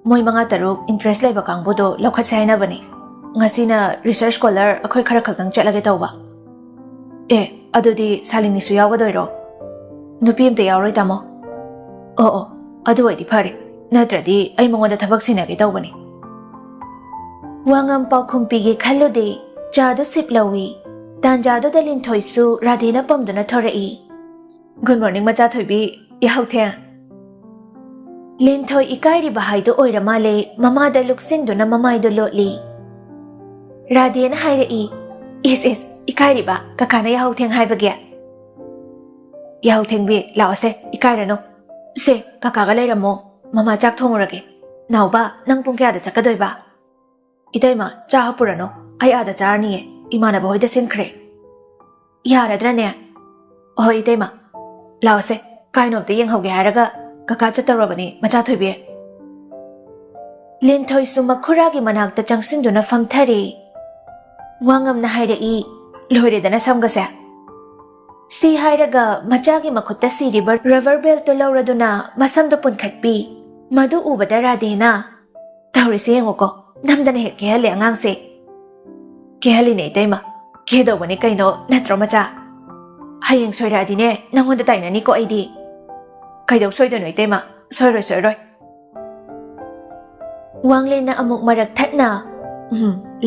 ꯃꯣꯏ 5-6 ꯏꯟꯇꯔꯦꯁ ꯂꯩꯕ ꯀꯥꯡꯕꯨꯗꯣ ꯂꯧꯈꯠꯁꯦ ꯍꯥꯏꯅꯕꯅꯦ ꯉꯁꯤꯅ ꯔꯤꯁꯔꯆ ꯁ꯭ꯀꯣꯂꯔ ꯑꯩꯈꯣꯏ ꯈꯔ ꯈꯛꯇꯪ ꯆꯠꯂꯒꯦ ꯇꯧꯕ ꯑꯗꯨꯗꯤ ꯁꯥꯂꯤꯅꯤꯁꯨ ꯌꯥꯎꯒꯗꯣꯏꯔꯣ ꯅꯨꯄꯤ ꯑꯝꯇ ꯌꯥꯎꯔꯣꯏ ꯇꯥꯃꯣ ꯑꯣ ꯑꯗꯨ ꯑꯣꯏꯗꯤ ꯐꯔꯦ ꯅꯠꯇ꯭ꯔꯗꯤ ꯑꯩ ꯃꯉꯣꯟꯗ ꯊꯕꯛ ꯁꯤꯟꯅꯒꯦ ꯇꯧꯕꯅꯦ ꯋꯥꯉꯝ ꯄꯥꯎꯈꯨꯝ ꯄꯤꯒꯦ ꯈꯜꯂꯨꯗꯦ ꯆꯥꯗꯨ ꯁꯤꯞ ꯂꯧꯏ ꯇꯥꯟꯖꯥꯗꯨꯗ ꯂꯤꯟꯊꯣꯏꯁꯨ ꯔꯥꯙꯦꯅ ꯄꯝꯗꯨꯅ ꯊꯣꯔꯛꯏ ꯒꯨꯗ ꯃꯣꯔꯅꯤꯡ ꯃꯆꯥ ꯊꯣꯏꯕꯤ ꯌꯥꯍꯧꯊꯦꯡ ꯂꯤꯟꯊꯣꯏ ꯏꯀꯥꯏꯔꯤꯕ ꯍꯥꯏꯗꯨ ꯑꯣꯏꯔ ꯃꯥꯜꯂꯦ ꯃꯃꯥꯗ ꯂꯨꯛꯁꯤꯟꯗꯨꯅ ꯃꯃꯥꯏꯗꯨ ꯂꯣꯠꯂꯤ ꯔꯥꯙꯦꯅ ꯍꯥꯏꯔꯛꯏ ꯏꯁ ꯏꯀꯥꯏꯔꯤꯕ ꯀꯀꯥꯅ ꯌꯥꯍꯧꯊꯦꯡ ꯍꯥꯏꯕꯒꯤ ꯌꯥꯍꯧꯊꯦꯡꯕꯤ ꯂꯥꯛꯑꯣꯁꯦ ꯏꯀꯥꯏꯔꯅꯨ ꯁꯦ ꯀꯀꯥꯒ ꯂꯩꯔꯝꯃꯣ ꯃꯃꯥ ꯆꯥꯛ ꯊꯣꯡꯉꯨꯔꯒꯦ ꯅꯥꯎꯕ ꯅꯪ ꯄꯨꯡ ꯀꯌꯥꯗ ꯆꯠꯀꯗꯣꯏꯕ 이따이마 ꯆꯥ ꯍꯥꯞꯄꯨꯔꯅꯣ ꯑꯩ ꯑꯥꯗ ꯆꯥꯔꯅꯤꯌꯦ ꯏꯃꯥꯟꯅꯕ ꯍꯣꯏꯗ ꯁꯤꯟꯈ꯭ꯔꯦ ꯌꯥꯔꯗ꯭ꯔꯅꯦ ꯍꯣꯏ 이따이마 ꯂꯥꯛꯑꯣꯁꯦ ꯀꯥꯏꯅꯣꯝꯇ ꯌꯦꯡꯍꯧꯒꯦ ꯍꯥꯏꯔꯒ ꯀꯀꯥ ꯆꯠꯇꯧꯔꯕꯅꯤ ꯃꯆꯥ ꯊꯣꯏꯕꯤ ꯂꯤꯟꯊꯣꯏꯁꯨ ꯃꯈꯨꯔꯥꯒꯤ ꯃꯅꯥꯛꯇ ꯆꯪꯁꯤꯟꯗꯨꯅ ꯐꯝꯊꯔꯦ ꯋꯥꯉꯝꯅ ꯍꯥꯏꯔꯛꯏ ꯂꯣꯏꯔꯦꯗꯅ ꯁꯝꯒꯁꯦ ꯁꯤ ꯍꯥꯏꯔꯒ ꯃꯆꯥꯒꯤ ꯃꯈꯨꯠꯇ ꯁꯤꯔꯤꯕ ꯔꯕꯔ ꯕꯦꯜꯇꯨ ꯂꯧꯔꯗꯨꯅ ꯃꯁꯝꯗꯨ ꯄꯨꯟꯈꯠꯄꯤ ꯃꯗꯨ ꯎꯕꯗ ꯔꯥꯙꯦꯅ ꯇꯧꯔꯤꯁꯦ ꯌꯦꯡꯉꯨꯀꯣ ꯅꯝꯗꯅ ꯍꯦꯛ ꯀꯦꯍꯜꯂꯦ ꯑꯉꯥꯡꯁꯦ ꯀꯦꯍꯜꯂꯤꯅꯦ 이따이마 ꯀꯦꯗꯧꯕꯅꯦ ꯀꯩꯅꯣ ꯅꯠꯇ꯭ꯔꯣ ꯃꯆꯥ ꯍꯌꯦꯡ ꯁꯣꯏꯔꯛꯑꯗꯤꯅꯦ ꯅꯪꯉꯣꯟꯗ ꯇꯥꯏꯅꯅꯤꯀꯣ ꯑꯩꯗꯤ ꯀꯩꯗꯧ ꯁꯣꯏꯗꯣꯏꯅꯣ 이따이마 ꯁꯣꯏꯔꯣꯏ ꯋꯥꯡꯂꯦꯟꯅ ꯑꯃꯨꯛ ꯃꯔꯛ ꯊꯠꯅ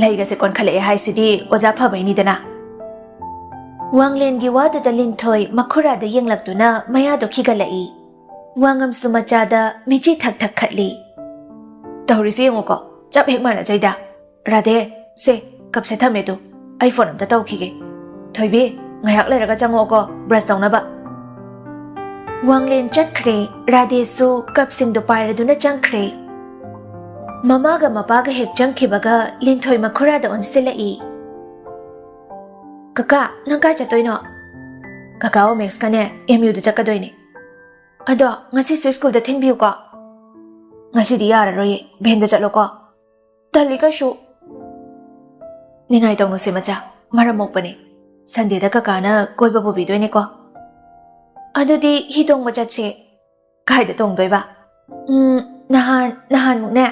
ꯂꯩꯒꯁꯦ ꯀꯣꯟꯈꯠꯂꯛꯑꯦ ꯍꯥꯏꯁꯤꯗꯤ ꯑꯣꯖꯥ ꯐꯕꯩꯅꯤꯗꯅ ꯋꯥꯡꯂꯦꯟꯒꯤ ꯋꯥꯗꯨꯗ ꯂꯤꯟꯊꯣꯏ ꯃꯈꯨꯔꯥꯗ ꯌꯦꯡꯂꯛꯇꯨꯅ ꯃꯌꯥꯗꯣ ꯈꯤꯒꯠꯂꯛꯏ ꯋꯥꯉꯝꯁꯨ ꯃꯆꯥꯗ ꯃꯤꯆꯤ ꯊꯛ ꯈꯠꯂꯤ ꯇꯧꯔꯤꯁꯦ ꯌꯦꯡꯉꯨꯀꯣ ꯆꯞ ꯍꯦꯛ ꯃꯥꯟꯅꯖꯩꯗ ꯔꯥꯙꯦ ꯁꯦ ꯀꯞꯁꯦ ꯊꯝꯃꯦ ꯇꯨ ꯑꯩ ꯐꯣꯟ ꯑꯝꯇ ꯇꯧꯈꯤꯒꯦ ꯊꯣꯏꯕꯤ ꯉꯥꯏꯍꯥꯛ ꯂꯩꯔꯒ ꯆꯪꯉꯛꯑꯣꯀꯣ ꯕ꯭ꯔꯁ ꯇꯧꯅꯕ ꯋꯥꯡꯂꯦꯟ ꯆꯠꯈ꯭ꯔꯦ ꯔꯥꯙꯦꯁꯨ ꯀꯞꯁꯤꯡꯗꯣ ꯄꯥꯏꯔꯗꯨꯅ ꯆꯪꯈ꯭ꯔꯦ ꯃꯃꯥꯒ ꯃꯄꯥꯒ ꯍꯦꯛ ꯆꯪꯈꯤꯕꯒ ꯂꯤꯟꯊꯣꯏ ꯃꯈꯨꯔꯥꯗ ꯑꯣꯟꯁꯤꯜꯂꯛꯏ ꯀꯀꯥ ꯅꯪ ꯀꯥꯏ ꯆꯠꯇꯣꯏꯅꯣ ꯀꯀꯥ ꯑꯣꯃꯦꯛꯁꯀꯅꯦ MUꯗ ꯆꯠꯀꯗꯣꯏꯅꯦ ꯑꯗꯣ ꯉꯁꯤꯁꯨ ꯁ꯭ꯀꯨꯜꯗ ꯊꯤꯟꯕꯤꯌꯨꯀꯣ ꯉꯁꯤꯗꯤ ꯌꯥꯔꯔꯣꯏꯌꯦ ꯚꯦꯟꯗ ꯆꯠꯂꯣꯀꯣ ꯇꯜꯂꯤ ꯀꯩꯁꯨ ꯅꯤꯡꯉꯥꯏ ꯇꯧꯅꯨꯁꯦ ꯃꯆꯥ ꯃꯔꯝ ꯃꯣꯛꯄꯅꯦ ꯁꯟꯗꯦꯗ ꯀꯀꯥꯅ ꯀꯣꯏꯕ ꯄꯨꯕꯤꯗꯣꯏꯅꯦꯀꯣ ꯑꯗꯨꯗꯤ ꯍꯤ ꯇꯣꯡꯕ ꯆꯠꯁꯦ ꯀꯥꯏꯗ ꯇꯣꯡꯗꯣꯏꯕ ꯅꯍꯥꯟꯃꯨꯛꯅꯦ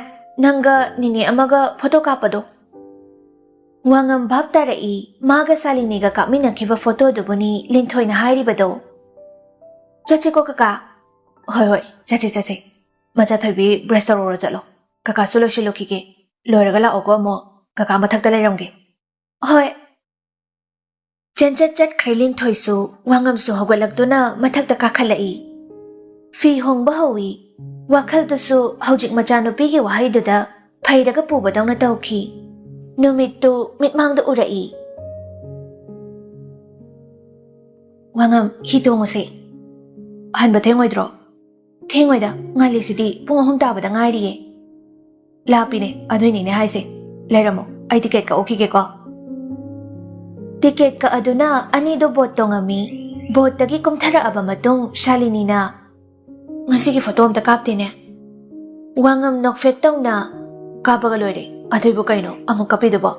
ꯅꯪꯒ ꯅꯤꯅꯦ ꯑꯃꯒ ꯐꯣꯇꯣ ꯀꯥꯞꯄꯗꯣ ꯋꯥꯉꯝ ꯚꯥꯞ ꯇꯥꯔꯛꯏ ꯃꯥꯒ ꯁꯥꯂꯤꯅꯤꯒ ꯀꯥꯞꯃꯤꯟꯅꯈꯤꯕ ꯐꯣꯇꯣꯗꯨꯕꯨꯅꯤ ꯂꯤꯟꯊꯣꯏꯅ ꯍꯥꯏꯔꯤꯕꯗꯣ ꯆꯠꯁꯦꯀꯣ ꯀꯀꯥ ꯍꯣꯏ ꯆꯠꯁꯦ ꯃꯆꯥ ꯊꯣꯏꯕꯤ ꯕ꯭ꯔꯁ ꯇꯧꯔꯨꯔꯣ ꯆꯠꯂꯣ ꯀꯀꯥꯁꯨ ꯂꯣꯏꯁꯤꯜꯂꯨꯈꯤꯒꯦ ꯂꯣꯏꯔꯒ ꯂꯥꯛꯑꯣꯀꯣ ꯑꯃꯨꯛ ꯀꯀꯥ ꯃꯊꯛꯇ ꯂꯩꯔꯝꯒꯦ ꯍꯣꯏ ꯆꯠ ꯈ꯭ꯔꯦ ꯂꯤꯡꯊꯣꯏꯁꯨ ꯋꯥꯉꯝꯁꯨ ꯍꯧꯒꯠꯂꯛꯇꯨꯅ ꯃꯊꯛꯇ ꯀꯥꯈꯠꯂꯛꯏ꯫ ꯐꯤ ꯍꯣꯡꯕ ꯍꯧꯏ꯫ ꯋꯥꯈꯜꯗꯨꯁꯨ ꯍꯧꯖꯤꯛ ꯃꯆꯥꯅꯨꯄꯤꯒꯤ ꯋꯥꯍꯩꯗꯨꯗ ꯐꯩꯔꯒ ꯄꯨꯕꯗꯧꯅ ꯇꯧꯈꯤ꯫ ꯅꯨꯃꯤꯠꯇꯨ ꯃꯤꯠꯃꯥꯡꯗ ꯎꯔꯛꯏ꯫ ꯋꯥꯉꯝ ꯍꯤ ꯇꯣꯡꯉꯨꯁꯦ꯫ ꯍꯟꯕ ꯊꯦꯡꯉꯣꯏꯗ꯭ꯔꯣ? ꯊꯦꯡꯉꯣꯏꯗ, ꯉꯜꯂꯤꯁꯤꯗꯤ ꯄꯨꯡ 3 ꯇꯥꯕꯗ ꯉꯥꯏꯔꯤꯌꯦ꯫ ꯂꯥꯞꯄꯤꯅꯦ, ꯑꯗꯨꯏꯅꯤꯅꯦ ꯍꯥꯏꯁꯦ꯫ ꯂꯩꯔꯝꯃꯣ, ꯑꯩ ꯇꯤꯀꯦꯠ ꯀꯛꯎꯈꯤꯒꯦꯀꯣ꯫ ꯇꯤꯀꯦꯠ ꯀꯛꯑꯗꯨꯅ ꯑꯅꯤꯗꯣ ꯕꯣꯠ ꯇꯣꯡꯉꯝꯃꯤ꯫ ꯕꯣꯠꯇꯒꯤ ꯀꯨꯝꯊꯔꯛꯑꯕ ꯃꯇꯨꯡ ꯁꯥꯂꯤꯅꯤꯅ ꯉꯁꯤꯒꯤ ꯐꯣꯇꯣ ꯑꯝꯇ ꯀꯥꯞꯇꯦꯅꯦ꯫ ꯋꯥꯉꯝ ꯅꯣꯛꯐꯦꯠ ꯇꯧꯅ ꯀꯥꯞꯄꯒ ꯂꯣꯏꯔꯦ, ꯑꯗꯨꯏꯕꯨ ꯀꯩꯅꯣ ꯑꯃꯨꯛ ꯀꯥꯞꯄꯤꯗꯨꯕꯣ?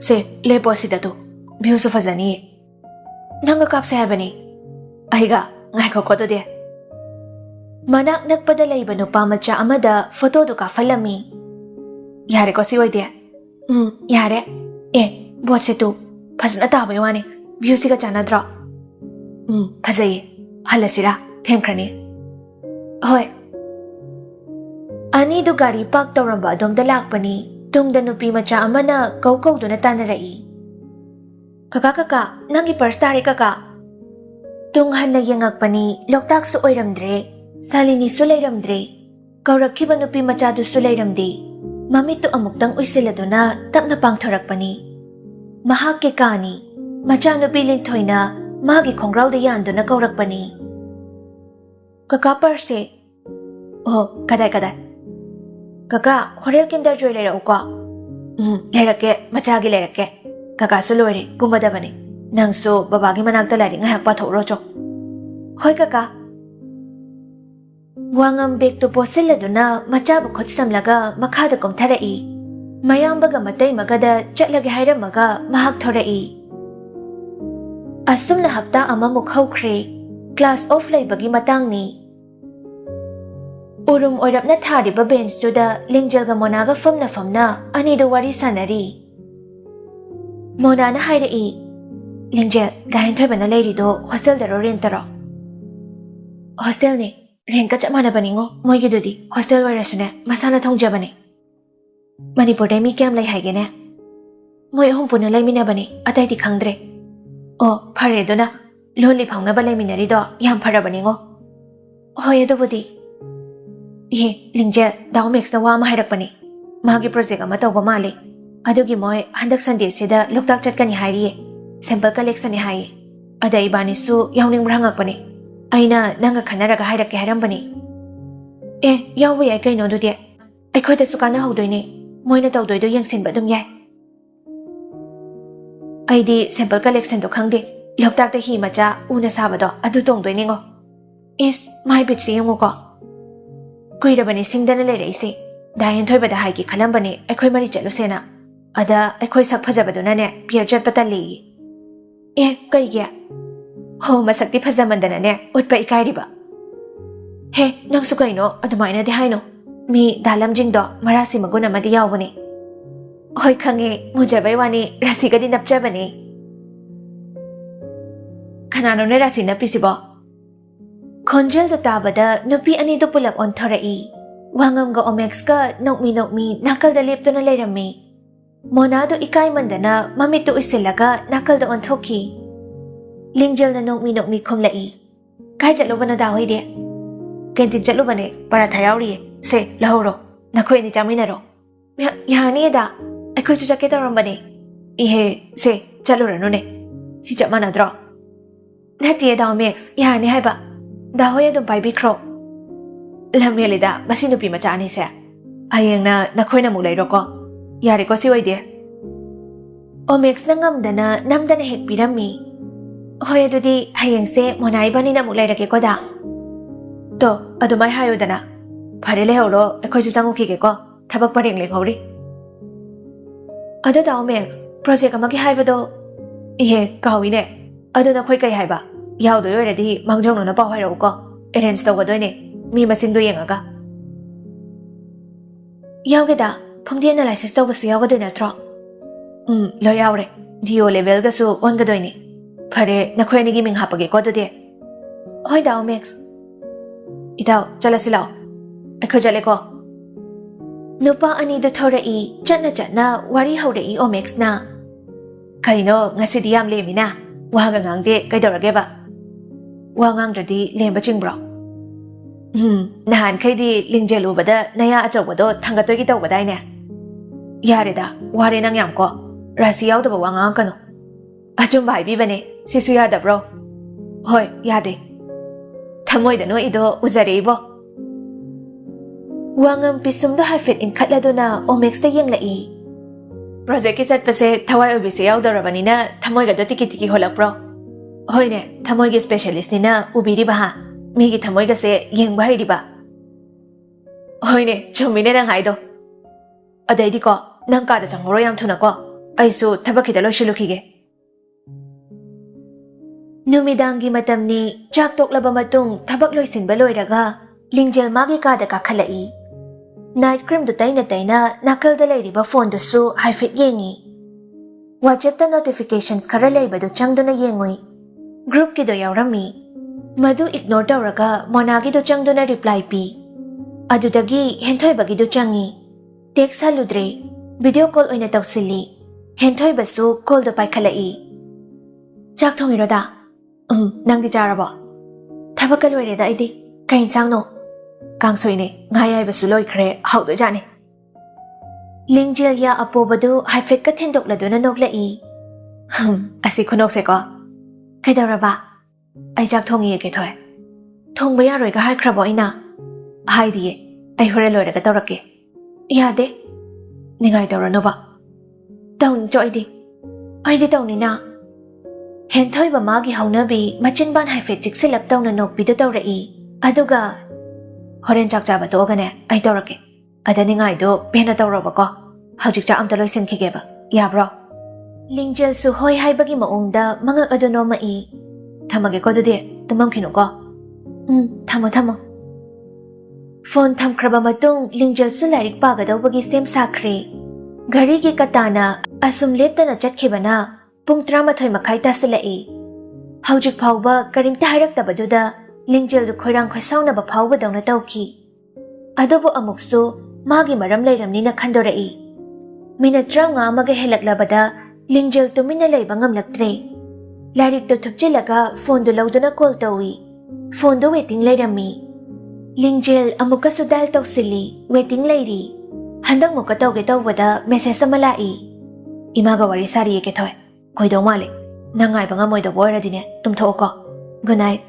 ꯁꯦ ꯂꯦꯞꯄꯣ ꯁꯤꯗ ꯚ꯭ꯌꯨꯁꯨ ꯐꯖꯅꯤꯌꯦ꯫ ꯅꯪꯒ ꯀꯥꯞꯁꯦ ꯍꯥꯏꯕꯅꯤ꯫ ꯑꯩꯒ? ꯉꯥꯏꯈꯣꯀꯣ ꯑꯗꯨꯗꯤ꯫ ꯃꯅꯥꯛ ꯅꯛꯄꯗ ꯂꯩꯕ ꯅꯨꯄꯥ ꯃꯆꯥ ꯑꯃꯗ ꯐꯣꯇꯣꯗꯨ ꯀꯥꯞꯍꯜꯂꯝꯃꯤ꯫ ꯌꯥꯔꯦꯀꯣ ꯁꯤ ꯑꯣꯏꯗꯤ? ꯌꯥꯔꯦ꯫ ꯕꯣꯠꯁꯦ ꯇꯨ ꯐꯖꯅ ꯇꯥꯕꯩ ꯋꯥꯅꯤ, ꯚ꯭ꯌꯨꯁꯤꯒ ꯆꯥꯟꯅꯗ꯭ꯔꯣ? ꯐꯖꯩꯌꯦ꯫ ꯍꯜꯂꯁꯤꯔꯥ? ꯊꯦꯡꯈ꯭ꯔꯅꯤ꯫ ꯍꯣꯏ꯫ ꯑꯅꯤꯗꯨ ꯒꯥꯔꯤ ꯄꯥर्क ꯇꯧꯔꯝꯕ ꯑꯗꯣꯝꯗ ꯂꯥꯛꯄꯅꯤ꯫ ꯇꯨꯡꯗ ꯅꯨꯄꯤ ꯃꯆꯥ ꯑꯃꯅ ꯀꯧꯗꯨꯅ ꯇꯥꯟꯅꯔꯛꯏ꯫ ꯀꯀꯥ, ꯅꯪꯒꯤ ꯄꯔꯁ ꯇꯥꯔꯦ ꯀꯀꯥ꯫ ꯇꯨꯡ ꯍꯟꯅ ꯌꯦꯡꯉꯛꯄꯅꯤ, ꯂꯣꯛꯇꯥꯛꯁꯨ ꯑꯣꯏꯔꯝꯗ꯭ꯔꯦ, ꯁꯥꯂꯤꯅꯤꯁꯨ ꯂꯩꯔꯝꯗ꯭ꯔꯦ, ꯀꯧꯔꯛꯈꯤꯕ ꯅꯨꯄꯤ ꯃꯆꯥꯗꯨꯁꯨ ꯂꯩꯔꯝꯗꯦ꯫ ꯃꯃꯤꯠꯇꯨ ꯑꯃꯨꯛꯇꯪ ꯎꯏꯁꯤꯜꯂꯗꯨꯅ ꯇꯞꯅ ꯄꯥꯡꯊꯣꯔꯛꯄꯅꯤ꯫ ꯃꯍꯥꯛꯀꯤ ꯀꯥꯅꯤ꯫ ꯃꯆꯥꯅꯨꯄꯤ ꯂꯤꯡꯊꯣꯏꯅ ꯃꯥꯒꯤ ꯈꯣꯡꯒ꯭ꯔꯥꯎꯗ ꯌꯥꯟꯗꯨꯅ ꯀꯧꯔꯛꯄꯅꯤ꯫ ꯀꯀꯥ ꯄꯔꯁꯁꯦ꯫ ꯑꯣ, ꯀꯗꯥꯏ? ꯀꯀꯥ, ꯍꯣꯔꯦꯟ ꯀꯤꯟꯗꯔ ꯖꯣꯏ ꯂꯩꯔꯛꯎꯀꯣ꯫ ꯂꯩꯔꯛꯀꯦ, ꯃꯆꯥꯒꯤ ꯂꯩꯔꯛꯀꯦ꯫ ꯀꯀꯥꯁꯨ ꯂꯣꯏꯔꯦ, ꯀꯨꯝꯃꯗꯕꯅꯤ꯫ ꯅꯪꯁꯨ ꯕꯕꯥꯒꯤ ꯃꯅꯥꯛꯇ ꯂꯥꯏꯔꯤꯛ ꯉꯥꯏꯍꯥꯛ ꯄꯥꯊꯣꯛꯎꯔꯣ ꯆꯣ꯫ ꯍꯣꯏ ꯀꯀꯥ꯫ ꯋꯥꯉꯝ ꯕꯦꯒꯇꯨ ꯄꯣꯠꯁꯤꯜꯂꯗꯨꯅ ꯃꯆꯥꯕꯨ ꯈꯨꯠ ꯁꯝꯂꯒ ꯃꯈꯥꯗ ꯀꯨꯝꯊꯔꯛꯏ꯫ ꯃꯌꯥꯝꯕꯒ ꯃꯇꯩꯃꯒꯗ ꯆꯠꯂꯒꯦ ꯍꯥꯏꯔꯝꯃꯒ ꯃꯍꯥꯛ ꯊꯣꯔꯛꯏ꯫ ꯑꯁꯨꯝꯅ ꯍꯞꯇꯥ ꯑꯃꯃꯨꯛ ꯍꯧꯈ꯭ꯔꯦ꯫ ꯀ꯭ꯂꯥꯁ ꯑꯣꯐ ꯂꯩꯕꯒꯤ ꯃꯇꯥꯡꯅꯤ꯫ ꯎꯔꯨꯝ ꯑꯣꯏꯔꯞꯅ ꯊꯥꯔꯤꯕ ꯕꯦꯟꯆꯇꯨꯗ ꯂꯤꯡꯖꯦꯜꯒ ꯃꯣꯅꯥꯒ ꯐꯝꯅ ꯑꯅꯤꯗꯨ ꯋꯥꯔꯤ ꯁꯥꯟꯅꯔꯤ꯫ ꯃꯣꯅꯥꯅ ꯍꯥꯏꯔꯛꯏ, ꯂꯤꯡꯖꯦꯜ, ꯗꯥꯍꯦꯟꯊꯣꯏꯕꯅ ꯂꯩꯔꯤꯗꯣ ꯍꯣꯁꯇꯦꯜꯗꯔꯣ ꯔꯦꯟꯇꯔꯣ? ꯍꯣꯁꯇꯦꯜꯅꯤ, ꯔꯦꯟꯠꯀ ꯆꯞ ꯃꯥꯟꯅꯕꯅꯤꯉꯣ ꯃꯣꯏꯒꯤꯗꯨꯗꯤ꯫ ꯍꯣꯁꯇꯦꯜ ꯑꯣꯏꯔꯁꯨꯅꯦ ꯃꯁꯥꯅ ꯊꯣꯡꯖꯕꯅꯦ꯫ ꯃꯅꯤꯄꯨꯔꯗꯩ ꯃꯤ ꯀꯌꯥꯝ ꯂꯩ ꯍꯥꯏꯒꯦꯅꯦ? ꯃꯣꯏ 3 ꯄꯨꯟꯅ ꯂꯩꯃꯤꯟꯅꯕꯅꯤ, ꯑꯇꯩꯗꯤ ꯈꯪꯗ꯭ꯔꯦ꯫ ꯑꯣ, ꯐꯔꯦ ꯑꯗꯨꯅ꯫ ꯂꯣꯟꯂꯤ ꯐꯥꯎꯅꯕ ꯂꯩꯃꯤꯟꯅꯔꯤꯗꯣ ꯌꯥꯝ ꯐꯔꯕꯅꯤꯉꯣ꯫ ꯍꯣꯏ ꯑꯗꯨꯕꯨꯗꯤ꯫ ꯂꯤꯡꯖꯦꯜ, ꯗꯥꯎ ꯃꯦꯛꯁꯅ ꯋꯥ ꯑꯃ ꯍꯥꯏꯔꯛꯄꯅꯤ꯫ ꯃꯥꯒꯤ ꯄ꯭ꯔꯣꯖꯦꯛ ꯑꯃ ꯇꯧꯕ ꯃꯥꯜꯂꯤ꯫ ꯑꯗꯨꯒꯤ ꯃꯣꯏ ꯍꯟꯗꯛ ꯁꯟꯗꯦꯁꯤꯗ ꯂꯣꯛꯇꯥꯛ ꯆꯠꯀꯅꯤ ꯍꯥꯏꯔꯤꯌꯦ꯫ ꯁꯦꯝꯄꯜ ꯀꯂꯦꯛꯁꯟꯅꯤ ꯍꯥꯏꯌꯦ꯫ ꯑꯗ ꯏꯕꯥꯅꯤꯁꯨ ꯌꯥꯎꯅꯤꯡꯕ꯭ꯔꯥ ꯍꯪꯉꯛꯄꯅꯤ꯫ ꯑꯩꯅ ꯅꯪꯒ ꯈꯟꯅꯔꯒ ꯍꯥꯏꯔꯛꯀꯦ ꯍꯥꯏꯔꯝꯕꯅꯤ꯫ ꯌꯥꯎꯕ ꯌꯥꯏ ꯀꯩꯅꯣ ꯑꯗꯨꯗꯤ꯫ ꯑꯩꯈꯣꯏꯗꯁꯨ ꯀꯥꯟꯅꯍꯧꯗꯣꯏꯅꯦ꯫ ꯃꯣꯏꯅ ꯇꯧꯗꯣꯏꯗꯣ ꯌꯦꯡꯁꯤꯟꯕ ꯑꯗꯨꯝ ꯌꯥꯏ꯫ ꯑꯩꯗꯤ ꯁꯦꯝꯄꯜ ꯀꯂꯦꯛꯁꯟꯗꯣ ꯈꯪꯗꯦ꯫ ꯂꯣꯛꯇꯥꯛꯇ ꯍꯤ ꯃꯆꯥ ꯎꯅ ꯁꯥꯕꯗꯣ ꯑꯗꯨ ꯇꯣꯡꯗꯣꯏꯅꯤꯉꯣ꯫ ꯃꯥꯏ ꯕꯤꯠꯁꯦ ꯌꯦꯡꯉꯨꯀꯣ꯫ ꯀꯨꯏꯔꯕꯅꯤ ꯁꯤꯡꯗꯅ ꯂꯩꯔꯛꯏꯁꯦ꯫ ꯗꯥꯍꯦꯟꯊꯣꯏꯕꯗ ꯍꯥꯏꯒꯦ ꯈꯜꯂꯝꯕꯅꯦ ꯑꯩꯈꯣꯏ ꯃꯔꯤ ꯆꯠꯂꯨꯁꯦꯅ꯫ ꯑꯗ ꯑꯩꯈꯣꯏ ꯁꯛ ꯐꯖꯕꯗꯨꯅꯅꯦ ꯄꯤꯌꯔ ꯆꯠꯄ ꯇꯜꯂꯦꯌꯦ꯫ ꯀꯩꯒꯤ? ꯍꯣ, ꯃꯁꯛꯇꯤ ꯐꯖꯃꯟꯗꯅꯅꯦ ꯎꯠꯄ ꯏꯀꯥꯏꯔꯤꯕ꯫ ꯅꯪꯁꯨ ꯀꯩꯅꯣ ꯑꯗꯨꯃꯥꯏꯅꯗꯤ ꯍꯥꯏꯅꯣ꯫ ꯃꯤ ꯗꯥꯂꯝꯖꯤꯡꯗꯣ ꯃꯔꯥꯁꯤ ꯃꯒꯨꯟ ꯑꯃꯗꯤ ꯌꯥꯎꯕꯅꯦ꯫ ꯍꯣꯏ ꯈꯪꯉꯦ, ꯃꯨꯖꯕꯩ ꯋꯥꯅꯤ, ꯔꯥꯁꯤꯒꯗꯤ ꯅꯞꯆꯕꯅꯦ꯫ ꯀꯅꯥꯅꯣꯅꯦ ꯔꯥꯁꯤ ꯅꯞꯄꯤꯁꯤꯕꯣ? ꯈꯣꯟꯖꯦꯜꯗꯨ ꯇꯥꯕꯗ ꯅꯨꯄꯤ ꯑꯅꯤꯗꯨ ꯄꯨꯂꯞ ꯑꯣꯟꯊꯣꯔꯛꯏ꯫ ꯋꯥꯉꯝꯒ ꯑꯣꯃꯦꯛꯁꯀ ꯅꯣꯛꯃꯤ ꯅꯥꯀꯜꯗ ꯂꯦꯞꯇꯨꯅ ꯂꯩꯔꯝꯃꯤ꯫ ꯃꯣꯅꯥꯗꯨ ꯏꯀꯥꯏꯃꯟꯗꯅ ꯃꯃꯤꯠꯇꯨ ꯎꯏꯁꯤꯜꯂꯒ ꯅꯥꯀꯜꯗ ꯑꯣꯟꯊꯣꯛꯈꯤ꯫ ꯂꯤꯡꯖꯦꯜꯅ ꯅꯣꯛꯃꯤ ꯈꯨꯝꯂꯛꯏ꯫ ꯀꯥꯏ ꯆꯠꯂꯨꯕꯅꯣ ꯗꯥ ꯍꯣꯏꯗꯤ? ꯀꯦꯟꯇꯤꯟ ꯆꯠꯂꯨꯕꯅꯦ, ꯄꯔꯥꯊꯥ ꯌꯥꯎꯔꯤꯌꯦ꯫ ꯁꯦ ꯂꯧꯍꯧꯔꯣ, ꯅꯈꯣꯏ ꯑꯅꯤ ꯆꯥꯃꯤꯟꯅꯔꯣ꯫ ꯌꯥꯔꯅꯤꯌꯦꯗ, ꯑꯩꯈꯣꯏꯁꯨ ꯆꯠꯀꯦ ꯇꯧꯔꯝꯕꯅꯦ꯫ ꯁꯦ ꯆꯠꯂꯨꯔꯅꯨꯅꯦ, ꯁꯤ ꯆꯞ ꯃꯥꯟꯅꯗ꯭ꯔꯣ? ꯅꯠꯇꯦ ꯗꯥ ꯃꯦꯛꯁ, ꯌꯥꯔꯅꯤ ꯍꯥꯏꯕ꯫ ꯗꯥ ꯍꯣꯏ ꯑꯗꯨꯝ ꯄꯥꯏꯕꯤꯈ꯭ꯔꯣ꯫ ꯂꯝꯍꯦꯜꯂꯤꯗ ꯃꯁꯤ ꯅꯨꯄꯤ ꯃꯆꯥ ꯑꯅꯤꯁꯦ꯫ ꯍꯌꯦꯡꯅ ꯅꯈꯣꯏꯅ ꯑꯃꯨꯛ ꯂꯩꯔꯣꯀꯣ꯫ ꯌꯥꯔꯦꯀꯣ ꯁꯤ ꯑꯣꯏꯗꯤ? ꯑꯣꯃꯦꯛꯁꯅ ꯉꯝꯗꯅ ꯅꯝꯗꯅ ꯍꯦꯛ ꯄꯤꯔꯝꯃꯤ꯫ ꯍꯣꯏ ꯑꯗꯨꯗꯤ ꯍꯌꯦꯡꯁꯦ ꯃꯣꯅꯥ ꯏꯕꯥꯅꯤꯅ ꯑꯃꯨꯛ ꯂꯩꯔꯒꯦꯀꯣ ꯗꯥ? ꯑꯗꯨꯃꯥꯏ ꯍꯥꯏꯌꯨꯗꯅ꯫ ꯐꯔꯦ ꯂꯩꯍꯧꯔꯣ, ꯑꯩꯈꯣꯏꯁꯨ ꯆꯪꯉꯨꯈꯤꯒꯦꯀꯣ, ꯊꯕꯛ ꯄꯔꯦꯡ ꯂꯦꯡꯍꯧꯔꯤ꯫ ꯑꯗꯣ ꯗꯥ ꯃꯦꯛꯁ, ꯄ꯭ꯔꯣꯖꯦꯛ ꯑꯃꯒꯤ ꯍꯥꯏꯕꯗꯣ? ꯀꯥꯎꯏꯅꯦ꯫ ꯑꯗꯨ ꯅꯈꯣꯏ ꯀꯩ ꯍꯥꯏꯕ? ꯌꯥꯎꯗꯣꯏ ꯑꯣꯏꯔꯗꯤ ꯃꯥꯡꯖꯧꯅꯅ ꯄꯥꯎ ꯍꯥꯏꯔꯛꯎꯀꯣ꯫ ꯑꯦꯔꯦꯟꯖ ꯇꯧꯒꯗꯣꯏꯅꯦ, ꯃꯤ ꯃꯁꯤꯡꯗꯣ ꯌꯦꯡꯉꯒ꯫ ꯌꯥꯎꯒꯦꯗ, ꯐꯨꯝꯗꯤ ꯑꯦꯅꯥꯂꯥꯏꯁꯤꯁ ꯇꯧꯕꯁꯨ ꯌꯥꯎꯒꯗꯣꯏ ꯅꯠꯇ꯭ꯔꯣ? ꯂꯣꯏ ꯌꯥꯎꯔꯦ꯫ DO ꯂꯦꯚꯦꯜꯒꯁꯨ ꯑꯣꯟꯒꯗꯣꯏꯅꯦ꯫ ꯐꯔꯦ, ꯅꯈꯣꯏ ꯑꯅꯤꯒꯤ ꯃꯤꯡ ꯍꯥꯞꯄꯒꯦꯀꯣ ꯑꯗꯨꯗꯤ꯫ ꯍꯣꯏ ꯗꯥ ꯃꯦꯛꯁ꯫ ꯏꯇꯥꯎ, ꯆꯠꯂꯁꯤ ꯂꯥꯛꯑꯣ꯫ ꯑꯩꯈꯣꯏ ꯆꯠꯂꯦꯀꯣ꯫ ꯅꯨꯄꯥ ꯑꯅꯤꯗꯨ ꯊꯣꯔꯛꯏ꯫ ꯆꯠꯅ ꯋꯥꯔꯤ ꯍꯧꯔꯛꯏ ꯑꯣꯃꯦꯛꯁꯅ꯫ Kaino ngasidi yam lemina waga ngangde kaidorageba wa ngangdradi lemba chingbro nahan khaidi lingjel ubada naya achawado thangatoi tawbadaine yareda ware nang yam ko rasi yawdaba wa ngang kanu achum bai bi bane sisu yadabro hoi yade thamoida no ido uzareibo wangam pisumdo hafit in khatladuna omex ta yenglai project ki chatpase thawai obise yawdarabanina thamoiga do tiki holakpro hoine thamoigi specialist nina ubiri ba migi thamoiga se yengba hiriba hoine chomine nang haido adaidi ko nang ka da changro yam thuna ko aisu thabaki da loshilukige numidangi matamni chak toklaba matung thabak loisinba loiraga lingjel magi ka da kakhalai night cream do taina nakal da leiriba phone do su haifit yengi WhatsApp ta notifications khara leiba do changduna yengoi group ki do yaurami madu ignore tawraga monagi do changduna reply pi adudagi henthoi bagi do changi text haludre video call oina tawsili henthoi basu call do paikhalai chak thongiroda nangdi jarabo thabak loireda idi kain sangno kangsoine ngayai basu loikhre haudo jane lingjel ya apobadu haifet ka thendok laduna noklai asi khunok se ko kaidaraba ai jak thongi ke thoi thongba yaroi ga haikrabo ina haidie ai hore loira ga tawrake yade ningai tawrano ba taun joidi ai de tawnina henthoi ba magi haunabi machin ban haifet jikselap tawna nokpi do tawrai aduga horen chak chaba togane ai tawrake adani ngai do bena tawroba ko hajik cha amta loisin khigeba yabro lingjel su hoi haibagi maungda mangak adono mai thamage ko dode tumam khinu ko thamo phone thamkraba matung lingjel su lairik paga dawbagi sem sakre gari gi katana asum leptana chatkhibana pung 13 makhai tasilai hajik phawba karimta hairaktabaduda lingjel du khoirang khoisauna ba phawba dawna tawki adobo amuksu magi maram leiramni na khandorai mina tranga amaga helaklabada lingjel tumina leiba ngamlaktre lairik to thupchilaga phone du lawduna call tawi phone do waiting leirami lingjel amuka su dial tawsili waiting leiri handak muka tawge tawbada message amalai imaga wari sari ke thoi koido male nangai banga moido boiradine tumthoko good night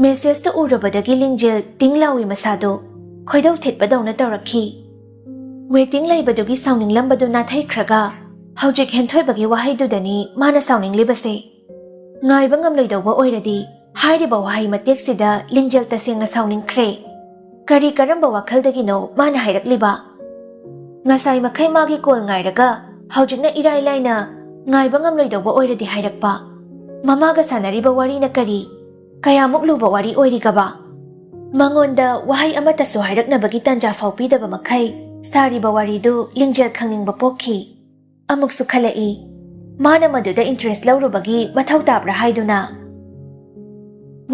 message to urabadagi lingjel tinglawi masado khoidau thitbadawna tawrakhi waiting leibadugi sounding lambadu na thaikhraga hojik henthoi bagi wahai dudani mana sounding libase ngai bangam loidawba oiradi hairiba wahai matek sida lingjel tasengna sounding khre kari karamba wakaldagi no mana hairakliba ngasai makhai magi call ngairaga hojikna irai laina ngai bangam loidawba oiradi hairakpa mamaga sanariba wari na kari kayamuk luba wari oirigaba mangonda wahai amata so hairaknabagi tanja fawpidaba makhai sariba waridu lingjel khangningba pokhi amuk su khalai mana maduda interest lawrubagi mathau tabra haiduna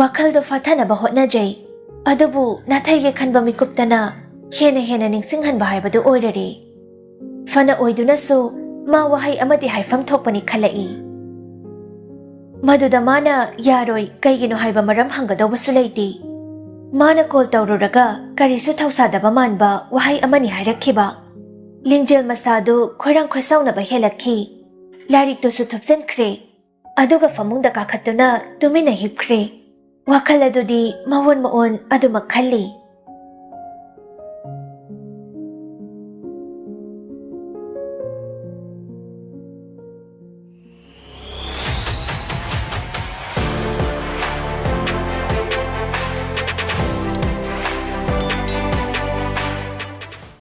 wakhal do fathana ba hotna jai adubu nathai khanba mikuptana hena ningsinghan ba haibadu oirare fana oiduna su ma wahai amadi haifam thokpani khalai maduda mana yaroi kaigino haiba maram hangadawa su leiti mana call tawruraga karisu thausadaba manba wahai amani hairakhiba lingjel masadu khoirang khoisauna ba helakhi lairik to su thupsen khre aduga famungda ka khatuna tumina hipkhre wakhala dudi mawon adu makhalli